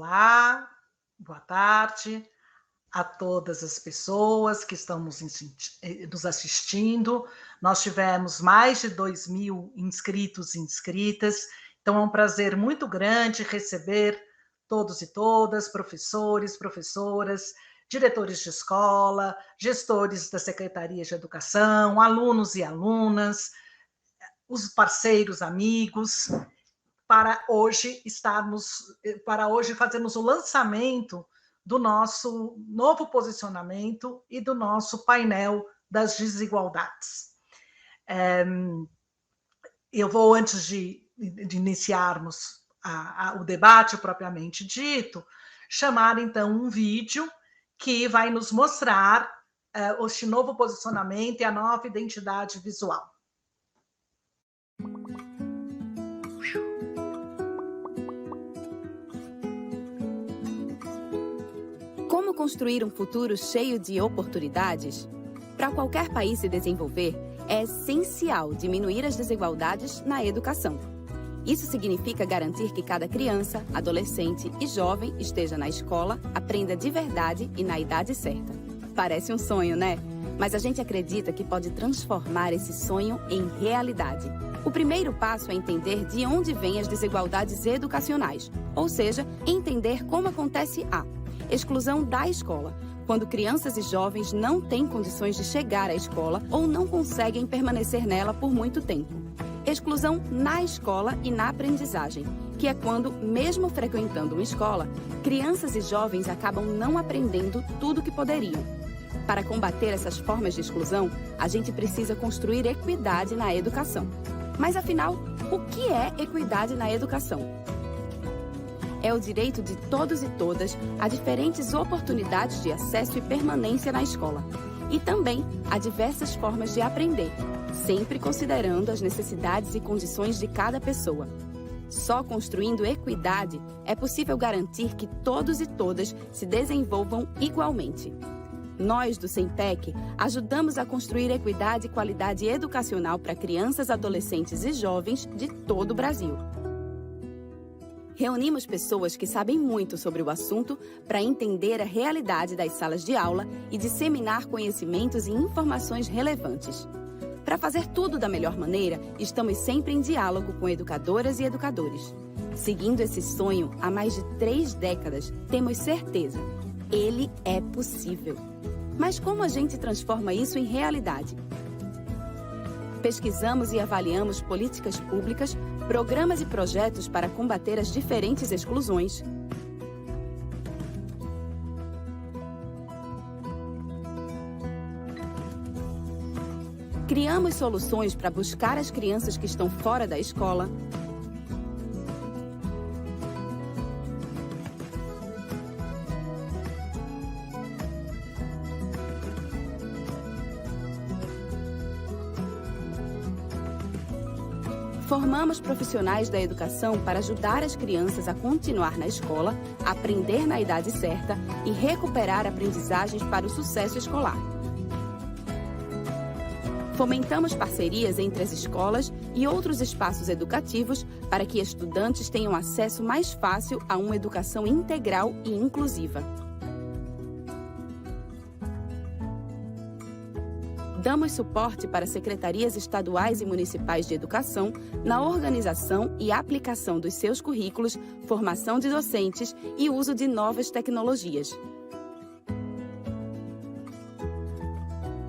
Olá, boa tarde a todas as pessoas que estão nos assistindo. Nós tivemos mais de 2.000 inscritos e inscritas, então é um prazer muito grande receber todos e todas, professores, professoras, diretores de escola, gestores da Secretaria de Educação, alunos e alunas, os parceiros, amigos, para hoje fazermos o lançamento do nosso novo posicionamento e do nosso painel das desigualdades. Eu vou, antes de iniciarmos o debate propriamente dito, chamar então um vídeo que vai nos mostrar este novo posicionamento e a nova identidade visual. Como construir um futuro cheio de oportunidades? Para qualquer país se desenvolver, é essencial diminuir as desigualdades na educação. Isso significa garantir que cada criança, adolescente e jovem esteja na escola, aprenda de verdade e na idade certa. Parece um sonho, né? Mas a gente acredita que pode transformar esse sonho em realidade. O primeiro passo é entender de onde vêm as desigualdades educacionais, ou seja, entender como acontece a exclusão da escola, quando crianças e jovens não têm condições de chegar à escola ou não conseguem permanecer nela por muito tempo. Exclusão na escola e na aprendizagem, que é quando, mesmo frequentando uma escola, crianças e jovens acabam não aprendendo tudo o que poderiam. Para combater essas formas de exclusão, a gente precisa construir equidade na educação. Mas afinal, o que é equidade na educação? É o direito de todos e todas a diferentes oportunidades de acesso e permanência na escola. E também a diversas formas de aprender, sempre considerando as necessidades e condições de cada pessoa. Só construindo equidade é possível garantir que todos e todas se desenvolvam igualmente. Nós, do SEMPEC, ajudamos a construir equidade e qualidade educacional para crianças, adolescentes e jovens de todo o Brasil. Reunimos pessoas que sabem muito sobre o assunto para entender a realidade das salas de aula e disseminar conhecimentos e informações relevantes. Para fazer tudo da melhor maneira, estamos sempre em diálogo com educadoras e educadores. Seguindo esse sonho há mais de 3 décadas, temos certeza, ele é possível. Mas como a gente transforma isso em realidade? Pesquisamos e avaliamos políticas públicas, programas e projetos para combater as diferentes exclusões. Criamos soluções para buscar as crianças que estão fora da escola. Formamos profissionais da educação para ajudar as crianças a continuar na escola, aprender na idade certa e recuperar aprendizagens para o sucesso escolar. Fomentamos parcerias entre as escolas e outros espaços educativos para que estudantes tenham acesso mais fácil a uma educação integral e inclusiva. Damos suporte para secretarias estaduais e municipais de educação na organização e aplicação dos seus currículos, formação de docentes e uso de novas tecnologias.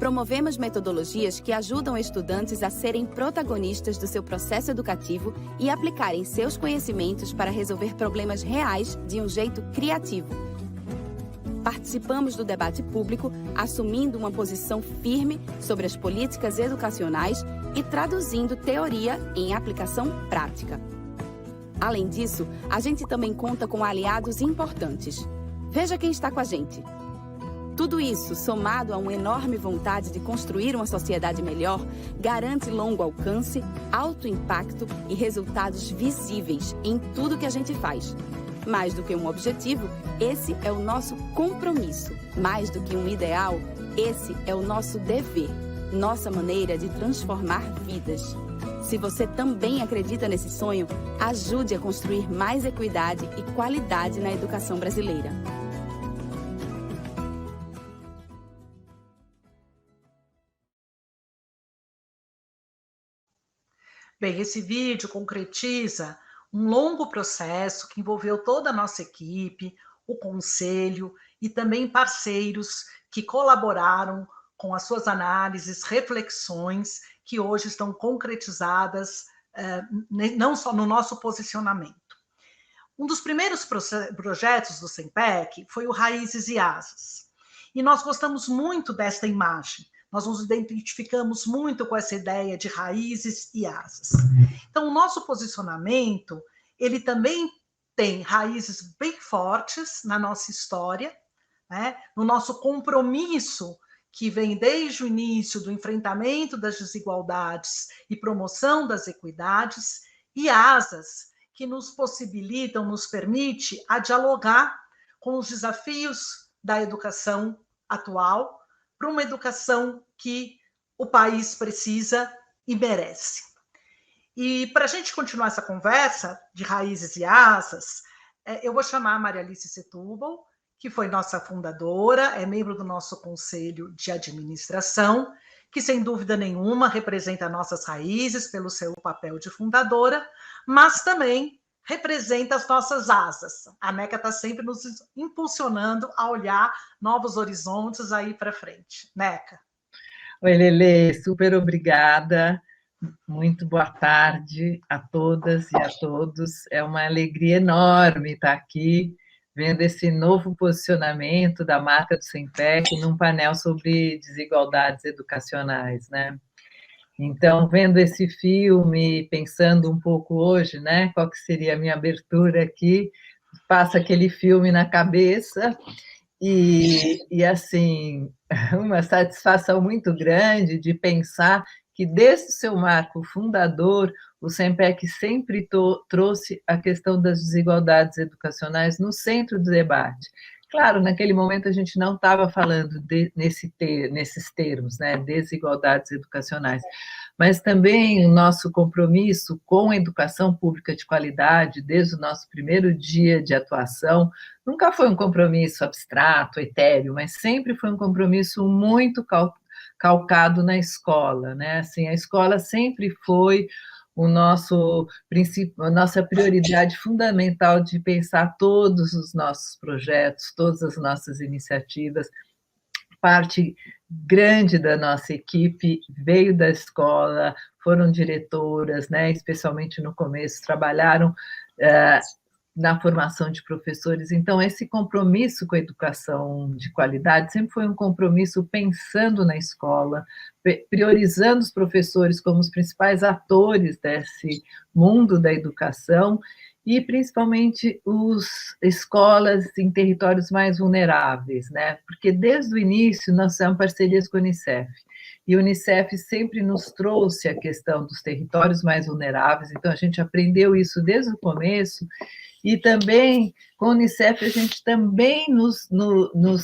Promovemos metodologias que ajudam estudantes a serem protagonistas do seu processo educativo e aplicarem seus conhecimentos para resolver problemas reais de um jeito criativo. Participamos do debate público, assumindo uma posição firme sobre as políticas educacionais e traduzindo teoria em aplicação prática. Além disso, a gente também conta com aliados importantes. Veja quem está com a gente. Tudo isso, somado a uma enorme vontade de construir uma sociedade melhor, garante longo alcance, alto impacto e resultados visíveis em tudo que a gente faz. Mais do que um objetivo, esse é o nosso compromisso. Mais do que um ideal, esse é o nosso dever, nossa maneira de transformar vidas. Se você também acredita nesse sonho, ajude a construir mais equidade e qualidade na educação brasileira. Bem, esse vídeo concretiza um longo processo que envolveu toda a nossa equipe, o conselho e também parceiros que colaboraram com as suas análises, reflexões, que hoje estão concretizadas não só no nosso posicionamento. Um dos primeiros projetos do SEMPEC foi o Raízes e Asas. E nós gostamos muito desta imagem. Nós nos identificamos muito com essa ideia de raízes e asas. Então, o nosso posicionamento, ele também tem raízes bem fortes na nossa história, né? No nosso compromisso, que vem desde o início do enfrentamento das desigualdades e promoção das equidades, e asas, que nos possibilitam, nos permite a dialogar com os desafios da educação atual, para uma educação que o país precisa e merece. E para a gente continuar essa conversa de raízes e asas, eu vou chamar a Maria Alice Setúbal, que foi nossa fundadora, é membro do nosso conselho de administração, que sem dúvida nenhuma representa nossas raízes pelo seu papel de fundadora, mas também representa as nossas asas. A NECA está sempre nos impulsionando a olhar novos horizontes aí para frente. NECA. Oi, Lelê, super obrigada. Muito boa tarde a todas e a todos. É uma alegria enorme estar aqui, vendo esse novo posicionamento da marca do SEMPEC num painel sobre desigualdades educacionais, né? Então, vendo esse filme, pensando um pouco hoje, né, qual que seria a minha abertura aqui, passa aquele filme na cabeça e assim, uma satisfação muito grande de pensar que desde o seu marco fundador, o SEMPEC sempre trouxe a questão das desigualdades educacionais no centro do debate. Claro, naquele momento a gente não estava falando nesses termos, né, desigualdades educacionais, mas também o nosso compromisso com a educação pública de qualidade, desde o nosso primeiro dia de atuação, nunca foi um compromisso abstrato, etéreo, mas sempre foi um compromisso muito calcado na escola, né? Assim, a escola sempre foi o nosso princípio, a nossa prioridade fundamental de pensar todos os nossos projetos, todas as nossas iniciativas. Parte grande da nossa equipe veio da escola, foram diretoras, né? Especialmente no começo, trabalharam na formação de professores. Então, esse compromisso com a educação de qualidade sempre foi um compromisso pensando na escola, priorizando os professores como os principais atores desse mundo da educação e, principalmente, as escolas em territórios mais vulneráveis, né? Porque, desde o início, nós temos parcerias com a Unicef, e a Unicef sempre nos trouxe a questão dos territórios mais vulneráveis, então a gente aprendeu isso desde o começo. E também, com a Unicef, a gente também nos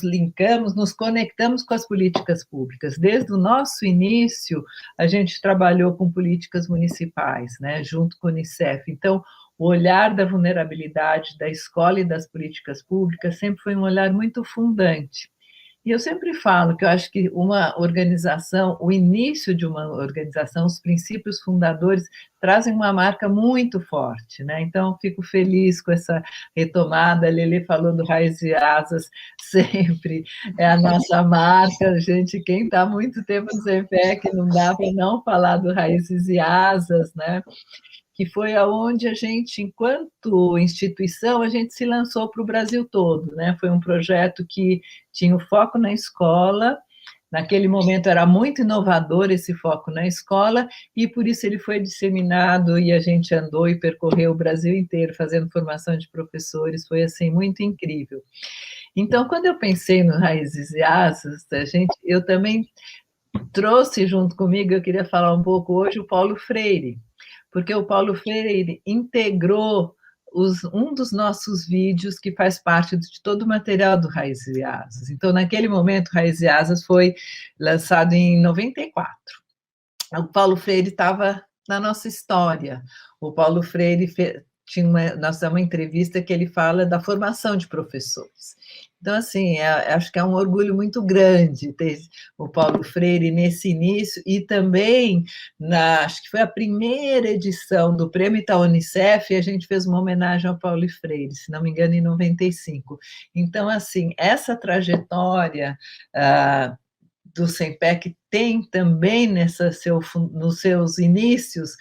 linkamos, nos conectamos com as políticas públicas. Desde o nosso início, a gente trabalhou com políticas municipais, né, junto com a Unicef. Então, o olhar da vulnerabilidade da escola e das políticas públicas sempre foi um olhar muito fundante. E eu sempre falo que eu acho que uma organização, o início de uma organização, os princípios fundadores trazem uma marca muito forte, né? Então, fico feliz com essa retomada. A Lelê falou do Raízes e Asas, sempre é a nossa marca. Gente, quem está há muito tempo no SEMPEC, não dá para não falar do Raízes e Asas, né? Que foi aonde a gente, enquanto instituição, a gente se lançou para o Brasil todo, né? Foi um projeto que tinha o foco na escola, naquele momento era muito inovador esse foco na escola, e por isso ele foi disseminado, e a gente andou e percorreu o Brasil inteiro, fazendo formação de professores, foi assim, muito incrível. Então, quando eu pensei no Raízes e Asas, eu também trouxe junto comigo, eu queria falar um pouco hoje, o Paulo Freire, porque o Paulo Freire integrou um dos nossos vídeos que faz parte de todo o material do Raízes e Asas. Então, naquele momento, Raízes e Asas foi lançado em 94. O Paulo Freire estava na nossa história. O Paulo Freire nós temos uma entrevista que ele fala da formação de professores. Então, assim, acho que é um orgulho muito grande ter o Paulo Freire nesse início e também, acho que foi a primeira edição do Prêmio Itaú Unicef, e a gente fez uma homenagem ao Paulo Freire, se não me engano, em 95. Então, assim, essa trajetória do SEMPEC tem também nos seus inícios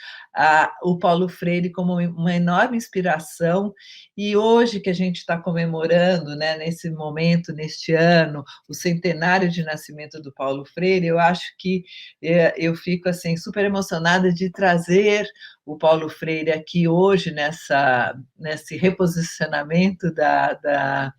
o Paulo Freire como uma enorme inspiração, e hoje que a gente está comemorando, né, nesse momento, neste ano, o centenário de nascimento do Paulo Freire, eu acho que eu fico assim, super emocionada de trazer o Paulo Freire aqui hoje nesse reposicionamento da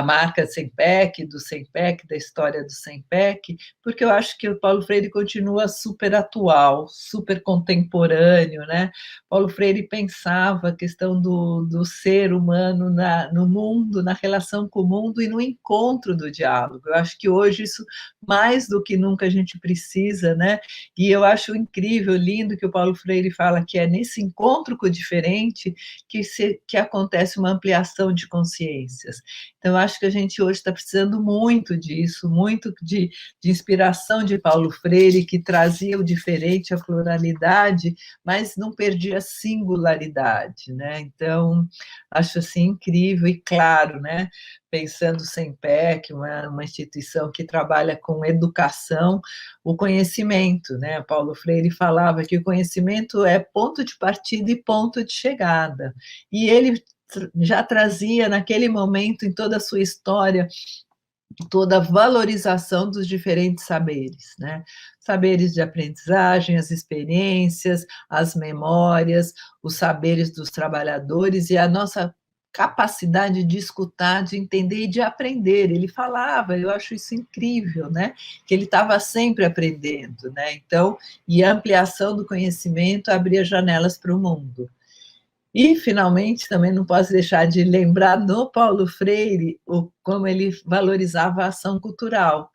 marca SEMPEC, do SEMPEC, da história do SEMPEC, porque eu acho que o Paulo Freire continua super atual, super contemporâneo, né? Paulo Freire pensava a questão do ser humano no mundo, na relação com o mundo e no encontro do diálogo. Eu acho que hoje isso, mais do que nunca, a gente precisa, né? E eu acho incrível, lindo que o Paulo Freire fala que é nesse encontro com o diferente que acontece uma ampliação de consciências. Então, acho que a gente hoje está precisando muito disso, muito de inspiração de Paulo Freire, que trazia o diferente, a pluralidade, mas não perdia a singularidade, né? Então, acho assim incrível e claro, né? Pensando o SEMPEC, uma instituição que trabalha com educação, o conhecimento, né? Paulo Freire falava que o conhecimento é ponto de partida e ponto de chegada, e ele já trazia naquele momento, em toda a sua história, toda a valorização dos diferentes saberes, né? Saberes de aprendizagem, as experiências, as memórias, os saberes dos trabalhadores e a nossa capacidade de escutar, de entender e de aprender. Ele falava, eu acho isso incrível, né? Que ele estava sempre aprendendo, né? Então, e a ampliação do conhecimento abria janelas para o mundo. E, finalmente, também não posso deixar de lembrar do Paulo Freire como ele valorizava a ação cultural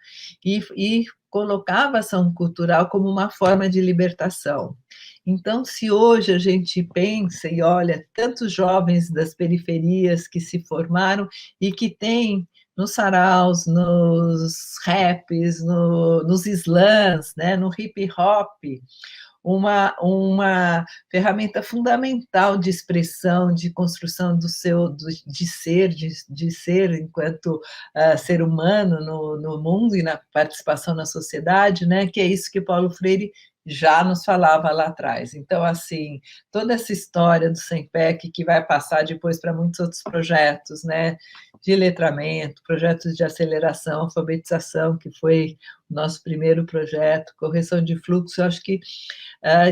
e colocava a ação cultural como uma forma de libertação. Então, se hoje a gente pensa e olha tantos jovens das periferias que se formaram e que têm nos saraus, nos raps, nos slams, né, no hip hop, uma ferramenta fundamental de expressão, de construção de ser enquanto ser humano no mundo e na participação na sociedade, né? Que é isso que Paulo Freire já nos falava lá atrás. Então, assim, toda essa história do SEMPEC, que vai passar depois para muitos outros projetos, né, de letramento, projetos de aceleração, alfabetização, que foi o nosso primeiro projeto, correção de fluxo, eu acho que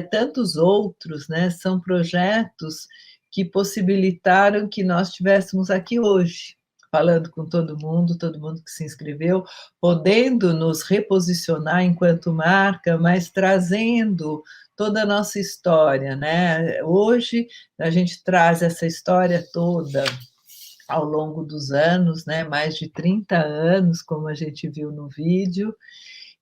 tantos outros, né, são projetos que possibilitaram que nós estivéssemos aqui hoje, falando com todo mundo que se inscreveu, podendo nos reposicionar enquanto marca, mas trazendo toda a nossa história, né? Hoje a gente traz essa história toda ao longo dos anos, né? Mais de 30 anos, como a gente viu no vídeo,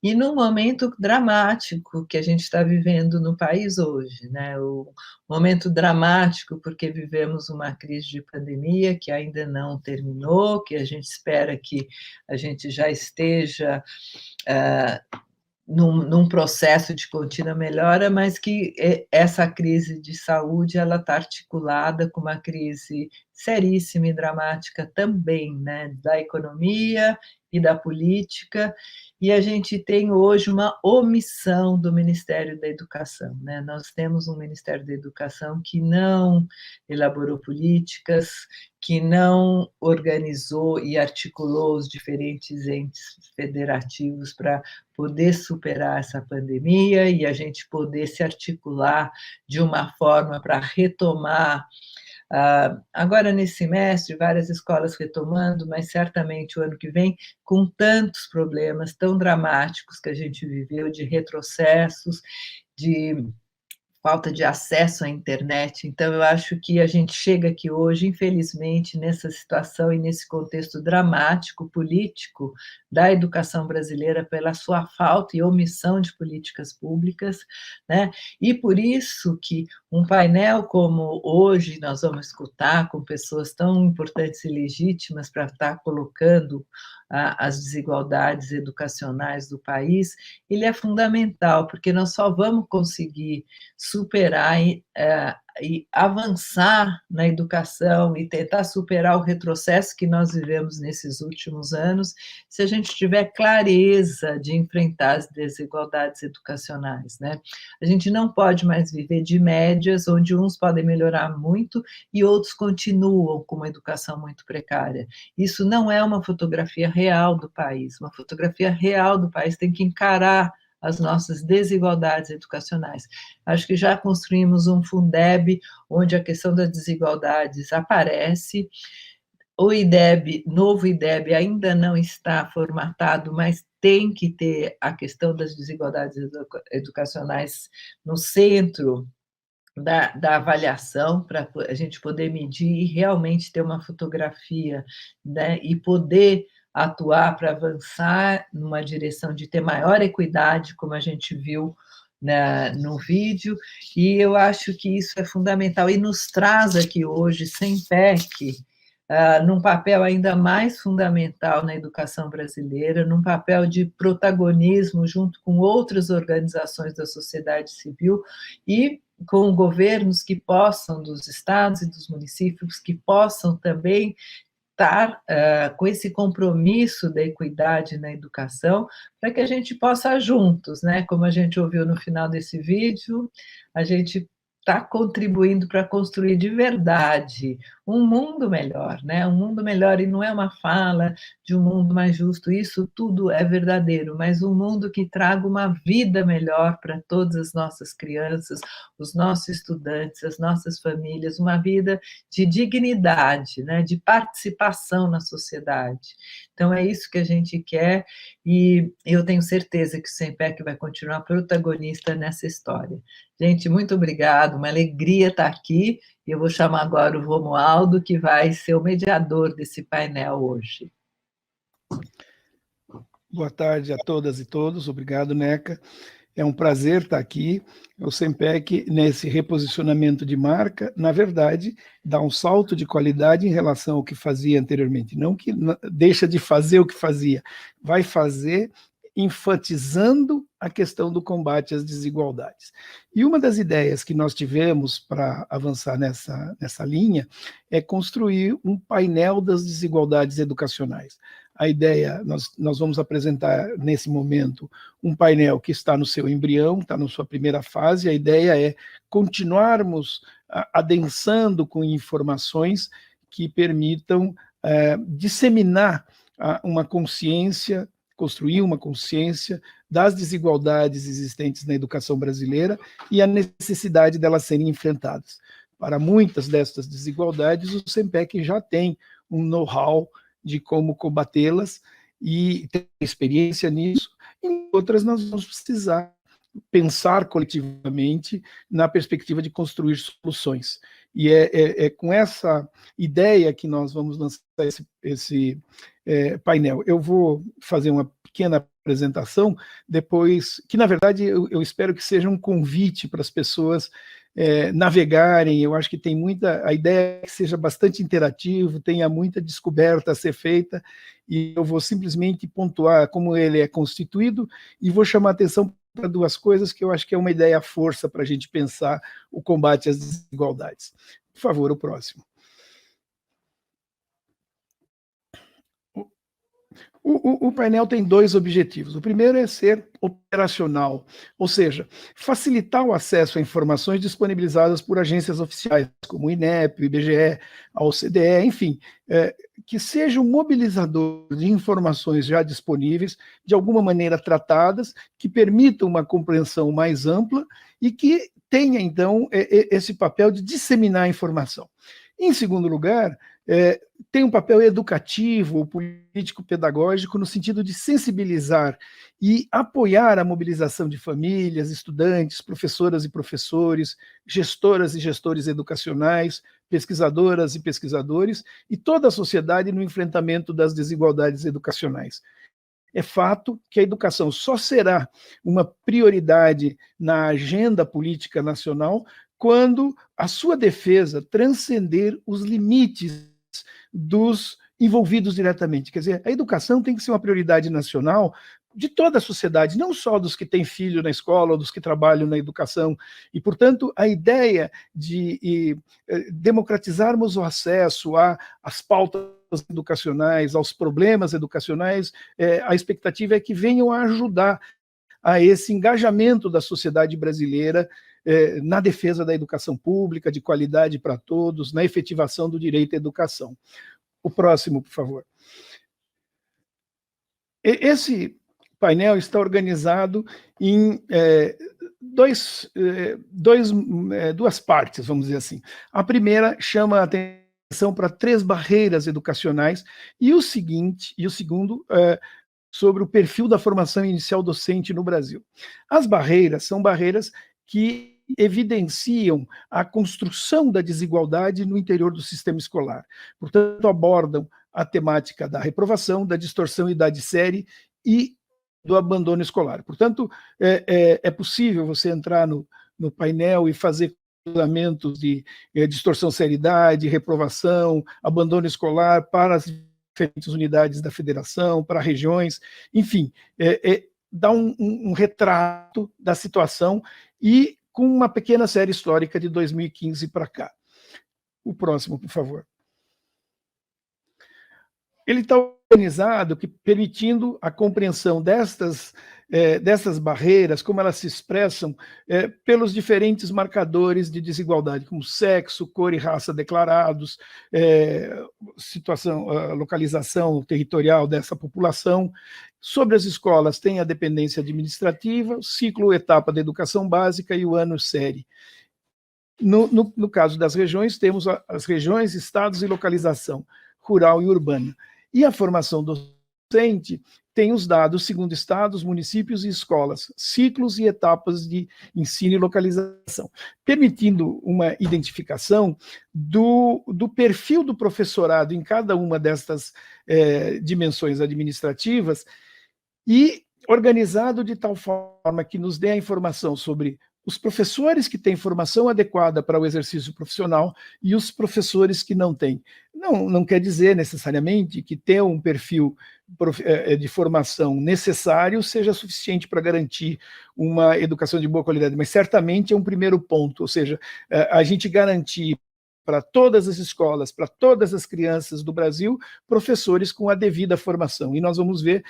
e num momento dramático que a gente está vivendo no país hoje, né? O momento dramático porque vivemos uma crise de pandemia que ainda não terminou, que a gente espera que a gente já esteja num processo de contínua melhora, mas que essa crise de saúde ela está articulada com uma crise seríssima e dramática também, né, da economia e da política, e a gente tem hoje uma omissão do Ministério da Educação, né? Nós temos um Ministério da Educação que não elaborou políticas, que não organizou e articulou os diferentes entes federativos para poder superar essa pandemia e a gente poder se articular de uma forma para retomar. Agora, nesse semestre, várias escolas retomando, mas certamente o ano que vem, com tantos problemas tão dramáticos que a gente viveu, de retrocessos, de falta de acesso à internet. Então, eu acho que a gente chega aqui hoje, infelizmente, nessa situação e nesse contexto dramático, político, da educação brasileira pela sua falta e omissão de políticas públicas, né? E por isso que um painel como hoje nós vamos escutar, com pessoas tão importantes e legítimas para estar colocando as desigualdades educacionais do país, ele é fundamental, porque nós só vamos conseguir superar e avançar na educação e tentar superar o retrocesso que nós vivemos nesses últimos anos, se a gente tiver clareza de enfrentar as desigualdades educacionais, né? A gente não pode mais viver de médias, onde uns podem melhorar muito e outros continuam com uma educação muito precária. Isso não é uma fotografia real do país. Uma fotografia real do país tem que encarar as nossas desigualdades educacionais. Acho que já construímos um Fundeb, onde a questão das desigualdades aparece. O IDEB, novo IDEB, ainda não está formatado, mas tem que ter a questão das desigualdades educacionais no centro da avaliação, para a gente poder medir e realmente ter uma fotografia, né, e poder atuar para avançar numa direção de ter maior equidade, como a gente viu no vídeo, e eu acho que isso é fundamental, e nos traz aqui hoje, SEMPEC, num papel ainda mais fundamental na educação brasileira, num papel de protagonismo junto com outras organizações da sociedade civil e com governos que possam, dos estados e dos municípios, que possam também estar com esse compromisso da equidade na educação, para que a gente possa juntos, né? Como a gente ouviu no final desse vídeo, a gente está contribuindo para construir de verdade um mundo melhor, né? Um mundo melhor, e não é uma fala de um mundo mais justo, isso tudo é verdadeiro, mas um mundo que traga uma vida melhor para todas as nossas crianças, os nossos estudantes, as nossas famílias, uma vida de dignidade, né? De participação na sociedade. Então, é isso que a gente quer, e eu tenho certeza que o SEMPEC vai continuar protagonista nessa história. Gente, muito obrigado, uma alegria estar aqui, e eu vou chamar agora o Romualdo, que vai ser o mediador desse painel hoje. Boa tarde a todas e todos, obrigado, Neca. É um prazer estar aqui. O SEMPEC, nesse reposicionamento de marca, na verdade, dá um salto de qualidade em relação ao que fazia anteriormente. Não que deixa de fazer o que fazia, vai fazer enfatizando a questão do combate às desigualdades. E uma das ideias que nós tivemos para avançar nessa linha é construir um painel das desigualdades educacionais. A ideia, nós vamos apresentar nesse momento um painel que está no seu embrião, está na sua primeira fase. A ideia é continuarmos adensando com informações que permitam disseminar uma consciência, construir uma consciência das desigualdades existentes na educação brasileira e a necessidade delas serem enfrentadas. Para muitas dessas desigualdades, o SEMPEC já tem um know-how de como combatê-las e ter experiência nisso. Em outras, nós vamos precisar pensar coletivamente na perspectiva de construir soluções. E é com essa ideia que nós vamos lançar esse painel. Eu vou fazer uma pequena apresentação, depois, que na verdade eu espero que seja um convite para as pessoas navegarem. Eu acho que tem a ideia é que seja bastante interativo, tenha muita descoberta a ser feita, e eu vou simplesmente pontuar como ele é constituído, e vou chamar a atenção para duas coisas que eu acho que é uma ideia força para a gente pensar o combate às desigualdades. Por favor, o próximo. O painel tem dois objetivos. O primeiro é ser operacional, ou seja, facilitar o acesso a informações disponibilizadas por agências oficiais, como o INEP, o IBGE, a OCDE, enfim, que seja um mobilizador de informações já disponíveis, de alguma maneira tratadas, que permitam uma compreensão mais ampla e que tenha, então, esse papel de disseminar a informação. Em segundo lugar, tem um papel educativo, político-pedagógico, no sentido de sensibilizar e apoiar a mobilização de famílias, estudantes, professoras e professores, gestoras e gestores educacionais, pesquisadoras e pesquisadores, e toda a sociedade no enfrentamento das desigualdades educacionais. É fato que a educação só será uma prioridade na agenda política nacional quando a sua defesa transcender os limites dos envolvidos diretamente. Quer dizer, a educação tem que ser uma prioridade nacional de toda a sociedade, não só dos que têm filho na escola ou dos que trabalham na educação. E, portanto, a ideia de democratizarmos o acesso às pautas educacionais, aos problemas educacionais, a expectativa é que venham a ajudar a esse engajamento da sociedade brasileira na defesa da educação pública, de qualidade para todos, na efetivação do direito à educação. O próximo, por favor. Esse painel está organizado em duas partes, vamos dizer assim. A primeira chama a atenção para 3 barreiras educacionais, e o segundo sobre o perfil da formação inicial docente no Brasil. As barreiras são barreiras que evidenciam a construção da desigualdade no interior do sistema escolar. Portanto, abordam a temática da reprovação, da distorção e da série e do abandono escolar. Portanto, é possível você entrar no painel e fazer cruzamentos de distorção, seriedade, reprovação, abandono escolar para as diferentes unidades da federação, para regiões, enfim, dá um retrato da situação e com uma pequena série histórica de 2015 para cá. O próximo, por favor. Ele está organizado, permitindo a compreensão dessas barreiras, como elas se expressam pelos diferentes marcadores de desigualdade, como sexo, cor e raça declarados, localização territorial dessa população. Sobre as escolas, tem a dependência administrativa, o ciclo, etapa da educação básica e o ano série. No caso das regiões, temos as regiões, estados e localização rural e urbana. E a formação docente tem os dados segundo estados, municípios e escolas, ciclos e etapas de ensino e localização, permitindo uma identificação do perfil do professorado em cada uma destas dimensões administrativas e organizado de tal forma que nos dê a informação sobre os professores que têm formação adequada para o exercício profissional e os professores que não têm. Não quer dizer necessariamente que ter um perfil de formação necessário seja suficiente para garantir uma educação de boa qualidade, mas certamente é um primeiro ponto, ou seja, a gente garantir para todas as escolas, para todas as crianças do Brasil, professores com a devida formação. E nós vamos ver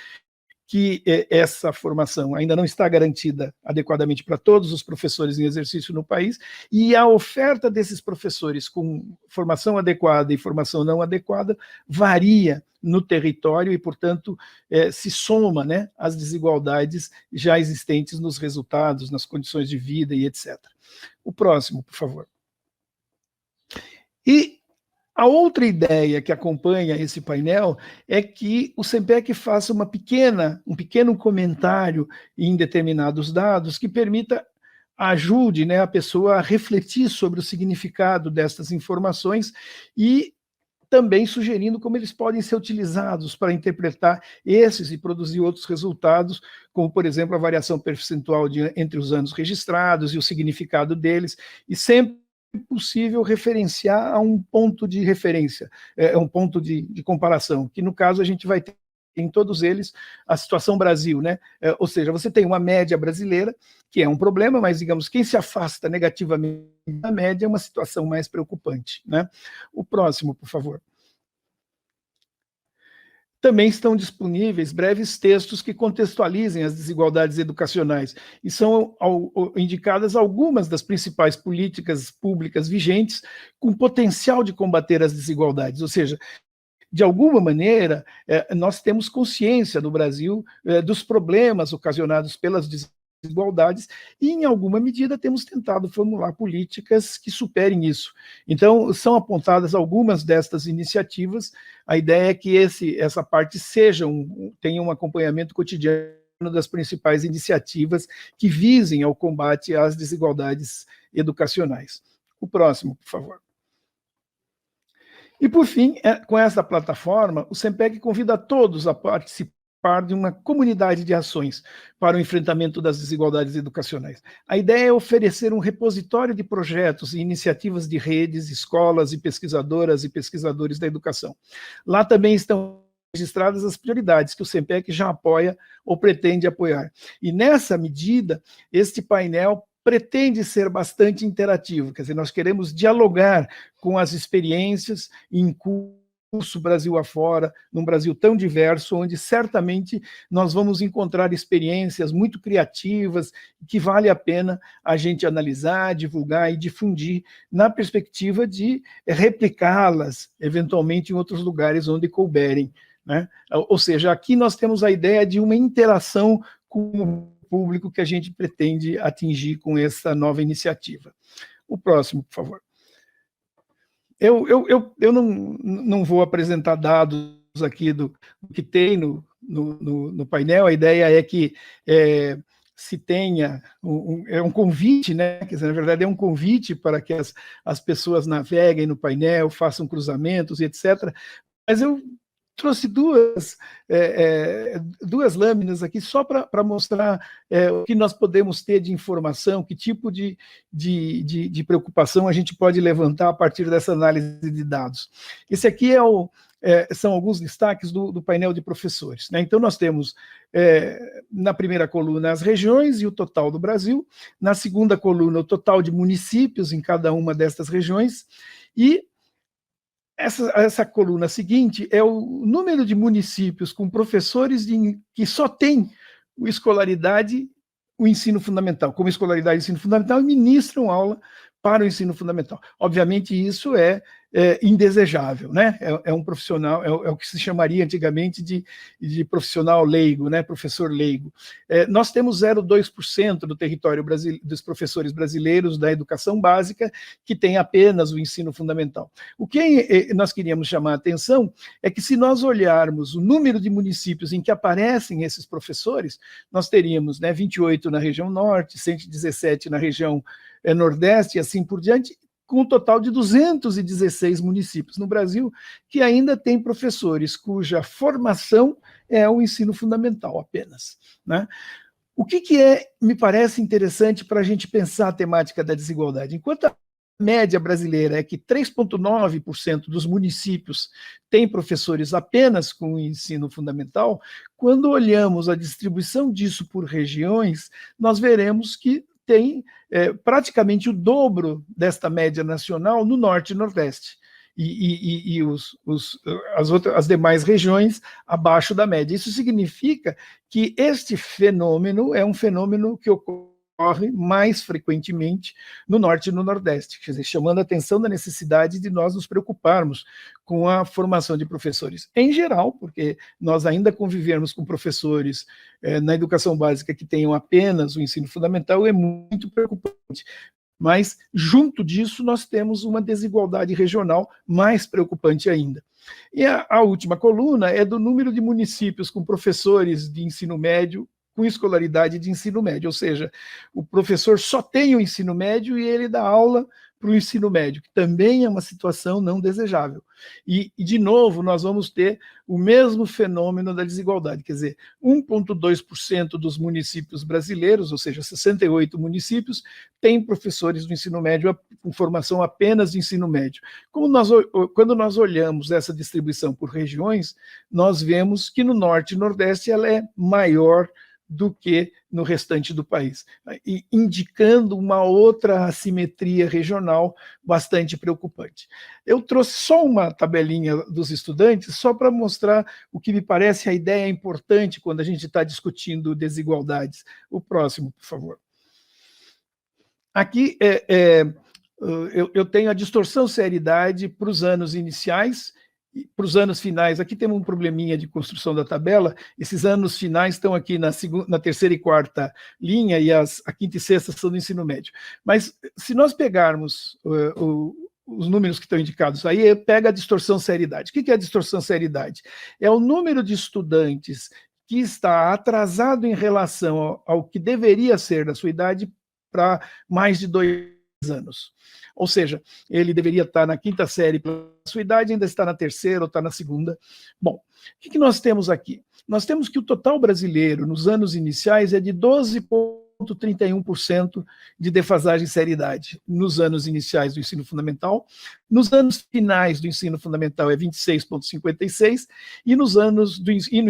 que essa formação ainda não está garantida adequadamente para todos os professores em exercício no país, e a oferta desses professores com formação adequada e formação não adequada varia no território e, portanto, se soma, né, às desigualdades já existentes nos resultados, nas condições de vida e etc. O próximo, por favor. E a outra ideia que acompanha esse painel é que o SEMPEC faça um pequeno comentário em determinados dados que permita, ajude, né, a pessoa a refletir sobre o significado dessas informações e também sugerindo como eles podem ser utilizados para interpretar esses e produzir outros resultados, como, por exemplo, a variação percentual entre os anos registrados e o significado deles, e sempre possível referenciar a um ponto de referência, um ponto de comparação, que no caso a gente vai ter em todos eles a situação Brasil, né? Ou seja, você tem uma média brasileira, que é um problema, mas digamos, quem se afasta negativamente da média é uma situação mais preocupante, né? O próximo, por favor. Também estão disponíveis breves textos que contextualizem as desigualdades educacionais, e são indicadas algumas das principais políticas públicas vigentes com potencial de combater as desigualdades, ou seja, de alguma maneira, nós temos consciência no Brasil dos problemas ocasionados pelas desigualdades desigualdades, e, em alguma medida, temos tentado formular políticas que superem isso. Então, são apontadas algumas destas iniciativas. A ideia é que essa parte tenha um acompanhamento cotidiano das principais iniciativas que visem ao combate às desigualdades educacionais. O próximo, por favor. E, por fim, com essa plataforma, o SEMPEC convida todos a participar de uma comunidade de ações para o enfrentamento das desigualdades educacionais. A ideia é oferecer um repositório de projetos e iniciativas de redes, escolas e pesquisadoras e pesquisadores da educação. Lá também estão registradas as prioridades que o SEMPEC já apoia ou pretende apoiar. E, nessa medida, este painel pretende ser bastante interativo, quer dizer, nós queremos dialogar com as experiências em curso Brasil afora, num Brasil tão diverso, onde certamente nós vamos encontrar experiências muito criativas, que vale a pena a gente analisar, divulgar e difundir, na perspectiva de replicá-las, eventualmente, em outros lugares onde couberem, né? Ou seja, aqui nós temos a ideia de uma interação com o público que a gente pretende atingir com essa nova iniciativa. O próximo, por favor. Eu não vou apresentar dados aqui do que tem no painel. A ideia é que se tenha um convite, né? Quer dizer, na verdade, é um convite para que as pessoas naveguem no painel, façam cruzamentos e etc. Mas eu trouxe duas lâminas aqui só para mostrar o que nós podemos ter de informação, que tipo de preocupação a gente pode levantar a partir dessa análise de dados. Esse aqui são alguns destaques do painel de professores, né? Então, nós temos, na primeira coluna, as regiões e o total do Brasil, na segunda coluna, o total de municípios em cada uma destas regiões, e essa coluna seguinte é o número de municípios com professores que só têm o ensino fundamental, como escolaridade e ensino fundamental, e ministram aula para o ensino fundamental. Obviamente, isso é indesejável, né? É um profissional, é o que se chamaria antigamente de profissional leigo, né? Professor leigo. Nós temos 0,2% do território dos professores brasileiros da educação básica que tem apenas o ensino fundamental. O que nós queríamos chamar a atenção é que, se nós olharmos o número de municípios em que aparecem esses professores, nós teríamos, né, 28 na região norte, 117 na região nordeste e assim por diante, com um total de 216 municípios no Brasil, que ainda tem professores cuja formação é o ensino fundamental apenas, né? O que me parece interessante para a gente pensar a temática da desigualdade? Enquanto a média brasileira é que 3,9% dos municípios têm professores apenas com o ensino fundamental, quando olhamos a distribuição disso por regiões, nós veremos que tem praticamente o dobro desta média nacional no norte e nordeste, e as demais regiões abaixo da média. Isso significa que este fenômeno é um fenômeno que ocorre mais frequentemente no norte e no nordeste, quer dizer, chamando a atenção da necessidade de nós nos preocuparmos com a formação de professores em geral, porque nós ainda convivermos com professores na educação básica que tenham apenas o ensino fundamental é muito preocupante. Mas, junto disso, nós temos uma desigualdade regional mais preocupante ainda. E a última coluna é do número de municípios com professores de ensino médio com escolaridade de ensino médio, ou seja, o professor só tem o ensino médio e ele dá aula para o ensino médio, que também é uma situação não desejável. E, de novo, nós vamos ter o mesmo fenômeno da desigualdade, quer dizer, 1,2% dos municípios brasileiros, ou seja, 68 municípios, têm professores do ensino médio com formação apenas de ensino médio. Quando nós olhamos essa distribuição por regiões, nós vemos que no norte e nordeste ela é maior do que no restante do país, e indicando uma outra assimetria regional bastante preocupante. Eu trouxe só uma tabelinha dos estudantes, só para mostrar o que me parece a ideia importante quando a gente está discutindo desigualdades. O próximo, por favor. Aqui eu tenho a distorção-seriedade para os anos iniciais para os anos finais, aqui temos um probleminha de construção da tabela, esses anos finais estão aqui na terceira e quarta linha, e a quinta e sexta são do ensino médio. Mas se nós pegarmos os números que estão indicados aí, pega a distorção seriedade. O que é a distorção seriedade? É o número de estudantes que está atrasado em relação ao que deveria ser da sua idade para mais de 2 anos. Ou seja, ele deveria estar na quinta série pela sua idade, ainda está na terceira ou está na segunda. Bom, o que nós temos aqui? Nós temos que o total brasileiro, nos anos iniciais, é de 12,31% de defasagem e seriedade nos anos iniciais do ensino fundamental. Nos anos finais do ensino fundamental é 26,56% e no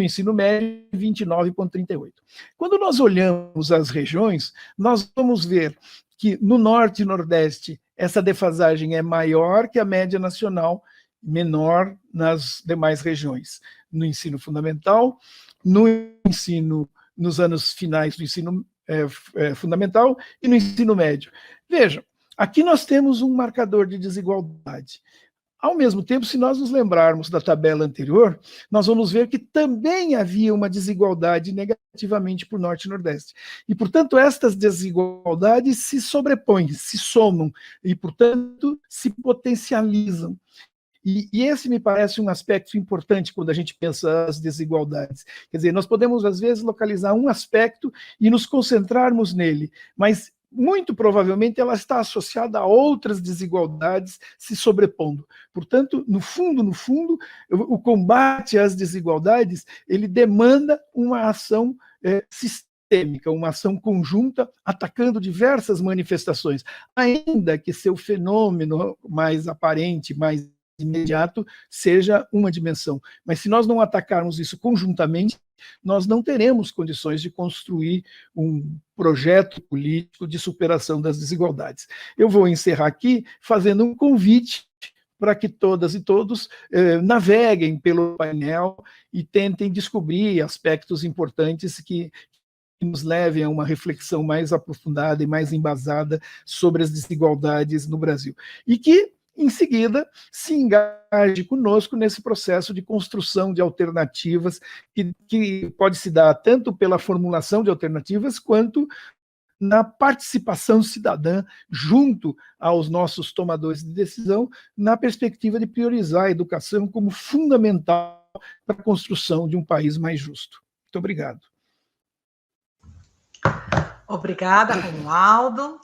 ensino médio 29,38%. Quando nós olhamos as regiões, nós vamos ver que no norte e nordeste essa defasagem é maior que a média nacional, menor nas demais regiões. No ensino fundamental, nos anos finais do ensino fundamental e no ensino médio. Vejam, aqui nós temos um marcador de desigualdade. Ao mesmo tempo, se nós nos lembrarmos da tabela anterior, nós vamos ver que também havia uma desigualdade negativamente por Norte e Nordeste. E, portanto, estas desigualdades se sobrepõem, se somam e, portanto, se potencializam. E esse me parece um aspecto importante quando a gente pensa as desigualdades. Quer dizer, nós podemos, às vezes, localizar um aspecto e nos concentrarmos nele, mas muito provavelmente ela está associada a outras desigualdades se sobrepondo. Portanto, no fundo, o combate às desigualdades, ele demanda uma ação sistêmica, uma ação conjunta, atacando diversas manifestações, ainda que seu fenômeno mais aparente, mais imediato, seja uma dimensão. Mas se nós não atacarmos isso conjuntamente, nós não teremos condições de construir um projeto político de superação das desigualdades. Eu vou encerrar aqui fazendo um convite para que todas e todos naveguem pelo painel e tentem descobrir aspectos importantes que nos levem a uma reflexão mais aprofundada e mais embasada sobre as desigualdades no Brasil. E que, em seguida, se engaje conosco nesse processo de construção de alternativas que pode se dar tanto pela formulação de alternativas quanto na participação cidadã junto aos nossos tomadores de decisão, na perspectiva de priorizar a educação como fundamental para a construção de um país mais justo. Muito obrigado. Obrigada, Romualdo.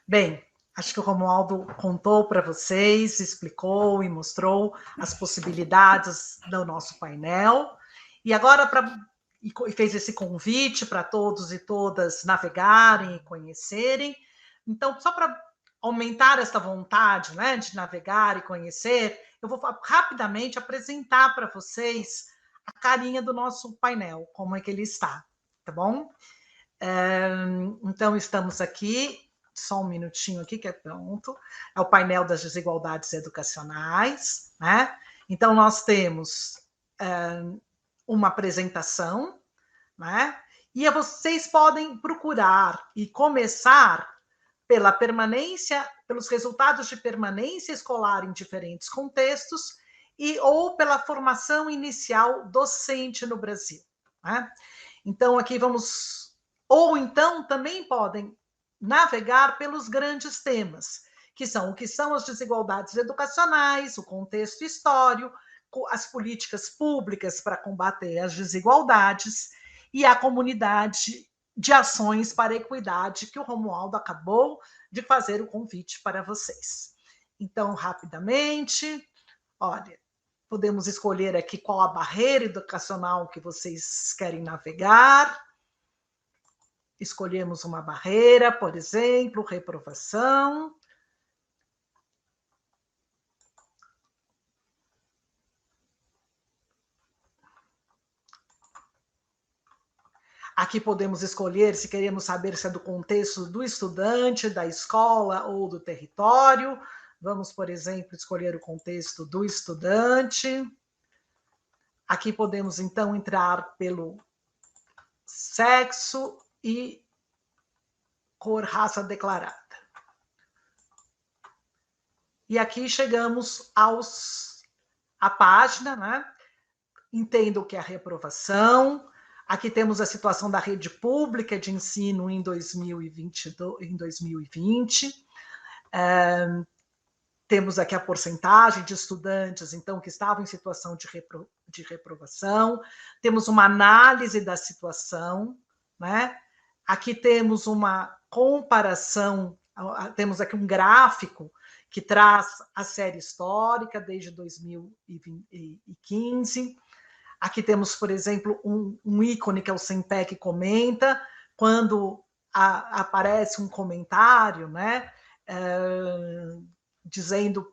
Bem, acho que o Romualdo contou para vocês, explicou e mostrou as possibilidades do nosso painel. E agora, e fez esse convite para todos e todas navegarem e conhecerem. Então, só para aumentar essa vontade, né, de navegar e conhecer, eu vou rapidamente apresentar para vocês a carinha do nosso painel, como é que ele está, tá bom? Então, estamos aqui, só um minutinho aqui que é pronto, é o painel das desigualdades educacionais, né? Então, nós temos uma apresentação, né? E vocês podem procurar e começar pela permanência, pelos resultados de permanência escolar em diferentes contextos ou pela formação inicial docente no Brasil, né? Então, aqui vamos... Ou então também podem navegar pelos grandes temas, que são o que são as desigualdades educacionais, o contexto histórico, as políticas públicas para combater as desigualdades e a comunidade de ações para a equidade, que o Romualdo acabou de fazer o convite para vocês. Então, rapidamente, olha, podemos escolher aqui qual a barreira educacional que vocês querem navegar. Escolhemos uma barreira, por exemplo, reprovação. Aqui podemos escolher se queremos saber se é do contexto do estudante, da escola ou do território. Vamos, por exemplo, escolher o contexto do estudante. Aqui podemos, então, entrar pelo sexo e cor, raça declarada. E aqui chegamos aos a página, né? Entenda o que é a reprovação. Aqui temos a situação da rede pública de ensino em 2020. Temos aqui a porcentagem de estudantes, então, que estavam em situação de reprovação. Temos uma análise da situação, né? Aqui temos uma comparação, temos aqui um gráfico que traz a série histórica desde 2015. Aqui temos, por exemplo, um ícone que é o SEMPEC comenta, quando aparece um comentário, né, dizendo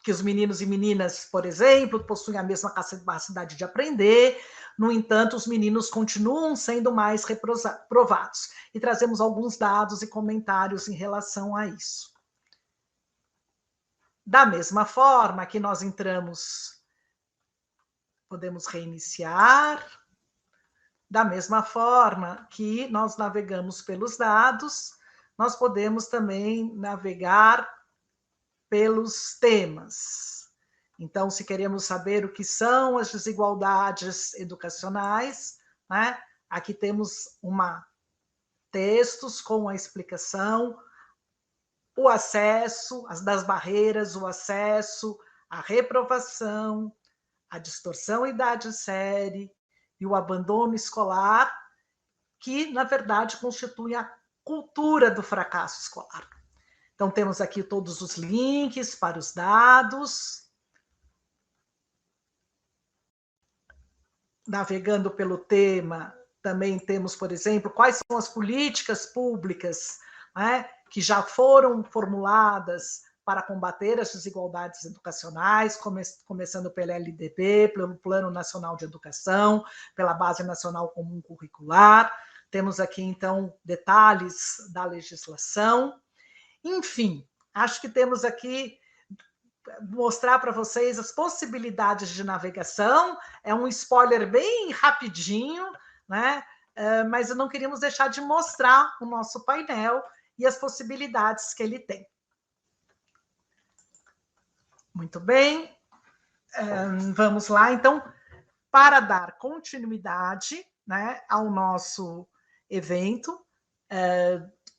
que os meninos e meninas, por exemplo, possuem a mesma capacidade de aprender, no entanto, os meninos continuam sendo mais reprovados. E trazemos alguns dados e comentários em relação a isso. Da mesma forma que nós entramos, podemos reiniciar. Da mesma forma que nós navegamos pelos dados, nós podemos também navegar pelos temas. Então, se queremos saber o que são as desigualdades educacionais, né? Aqui temos textos com a explicação, o acesso, as das barreiras, o acesso, a reprovação, a distorção idade-série e o abandono escolar, que, na verdade, constituem a cultura do fracasso escolar. Então, temos aqui todos os links para os dados. Navegando pelo tema, também temos, por exemplo, quais são as políticas públicas, né, que já foram formuladas para combater as desigualdades educacionais, começando pela LDB, pelo Plano Nacional de Educação, pela Base Nacional Comum Curricular. Temos aqui, então, detalhes da legislação. Enfim, acho que temos aqui mostrar para vocês as possibilidades de navegação. É um spoiler bem rapidinho, né? Mas não queríamos deixar de mostrar o nosso painel e as possibilidades que ele tem. Muito bem. Vamos lá, então, para dar continuidade, né, ao nosso evento,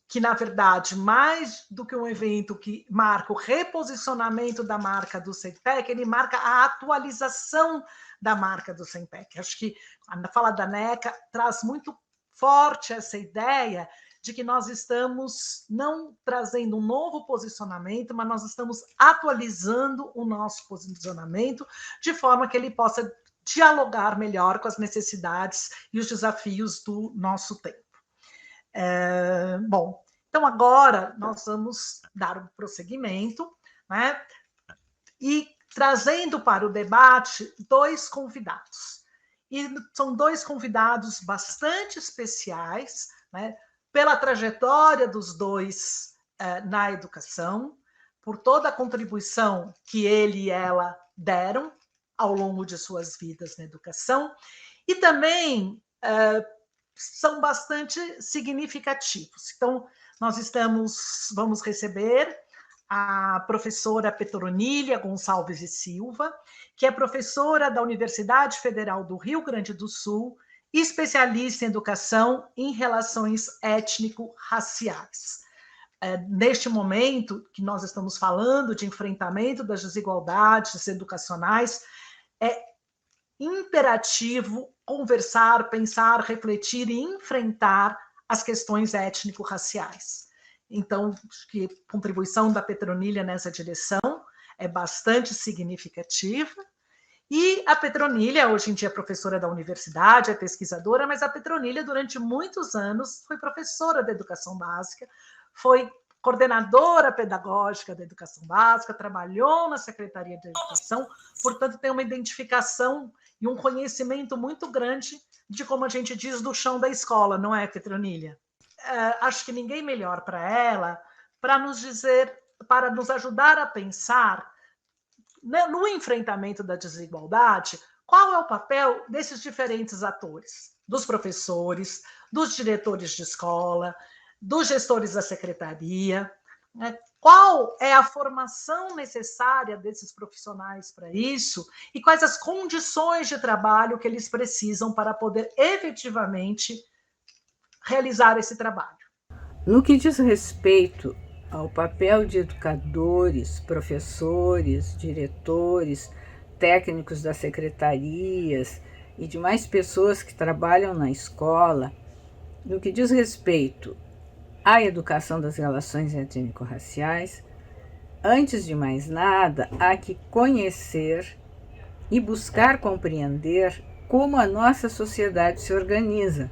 que, na verdade, mais do que um evento que marca o reposicionamento da marca do SEMPEC, ele marca a atualização da marca do SEMPEC. Acho que a fala da NECA traz muito forte essa ideia de que nós estamos não trazendo um novo posicionamento, mas nós estamos atualizando o nosso posicionamento de forma que ele possa dialogar melhor com as necessidades e os desafios do nosso tempo. Bom, então agora nós vamos dar um prosseguimento, né? E trazendo para o debate dois convidados. E são dois convidados bastante especiais, né? Pela trajetória dos dois na educação, por toda a contribuição que ele e ela deram ao longo de suas vidas na educação, e também são bastante significativos. Então, nós vamos receber a professora Petronília Gonçalves e Silva, que é professora da Universidade Federal do Rio Grande do Sul, especialista em educação em relações étnico-raciais. Neste momento que nós estamos falando de enfrentamento das desigualdades educacionais, é imperativo conversar, pensar, refletir e enfrentar as questões étnico-raciais. Então, acho que a contribuição da Petronília nessa direção é bastante significativa. E a Petronília, hoje em dia, é professora da universidade, é pesquisadora, mas a Petronília, durante muitos anos, foi professora da educação básica, foi coordenadora pedagógica da educação básica, trabalhou na Secretaria de Educação, portanto, tem uma identificação e um conhecimento muito grande de, como a gente diz, do chão da escola, não é, Petronília? Acho que ninguém melhor para ela, para nos dizer, para nos ajudar a pensar no enfrentamento da desigualdade, qual é o papel desses diferentes atores, dos professores, dos diretores de escola, dos gestores da secretaria, né? qual é a formação necessária desses profissionais para isso e quais as condições de trabalho que eles precisam para poder efetivamente realizar esse trabalho. No que diz respeito ao papel de educadores, professores, diretores, técnicos das secretarias e demais pessoas que trabalham na escola, no que diz respeito à educação das relações étnico-raciais, antes de mais nada, há que conhecer e buscar compreender como a nossa sociedade se organiza,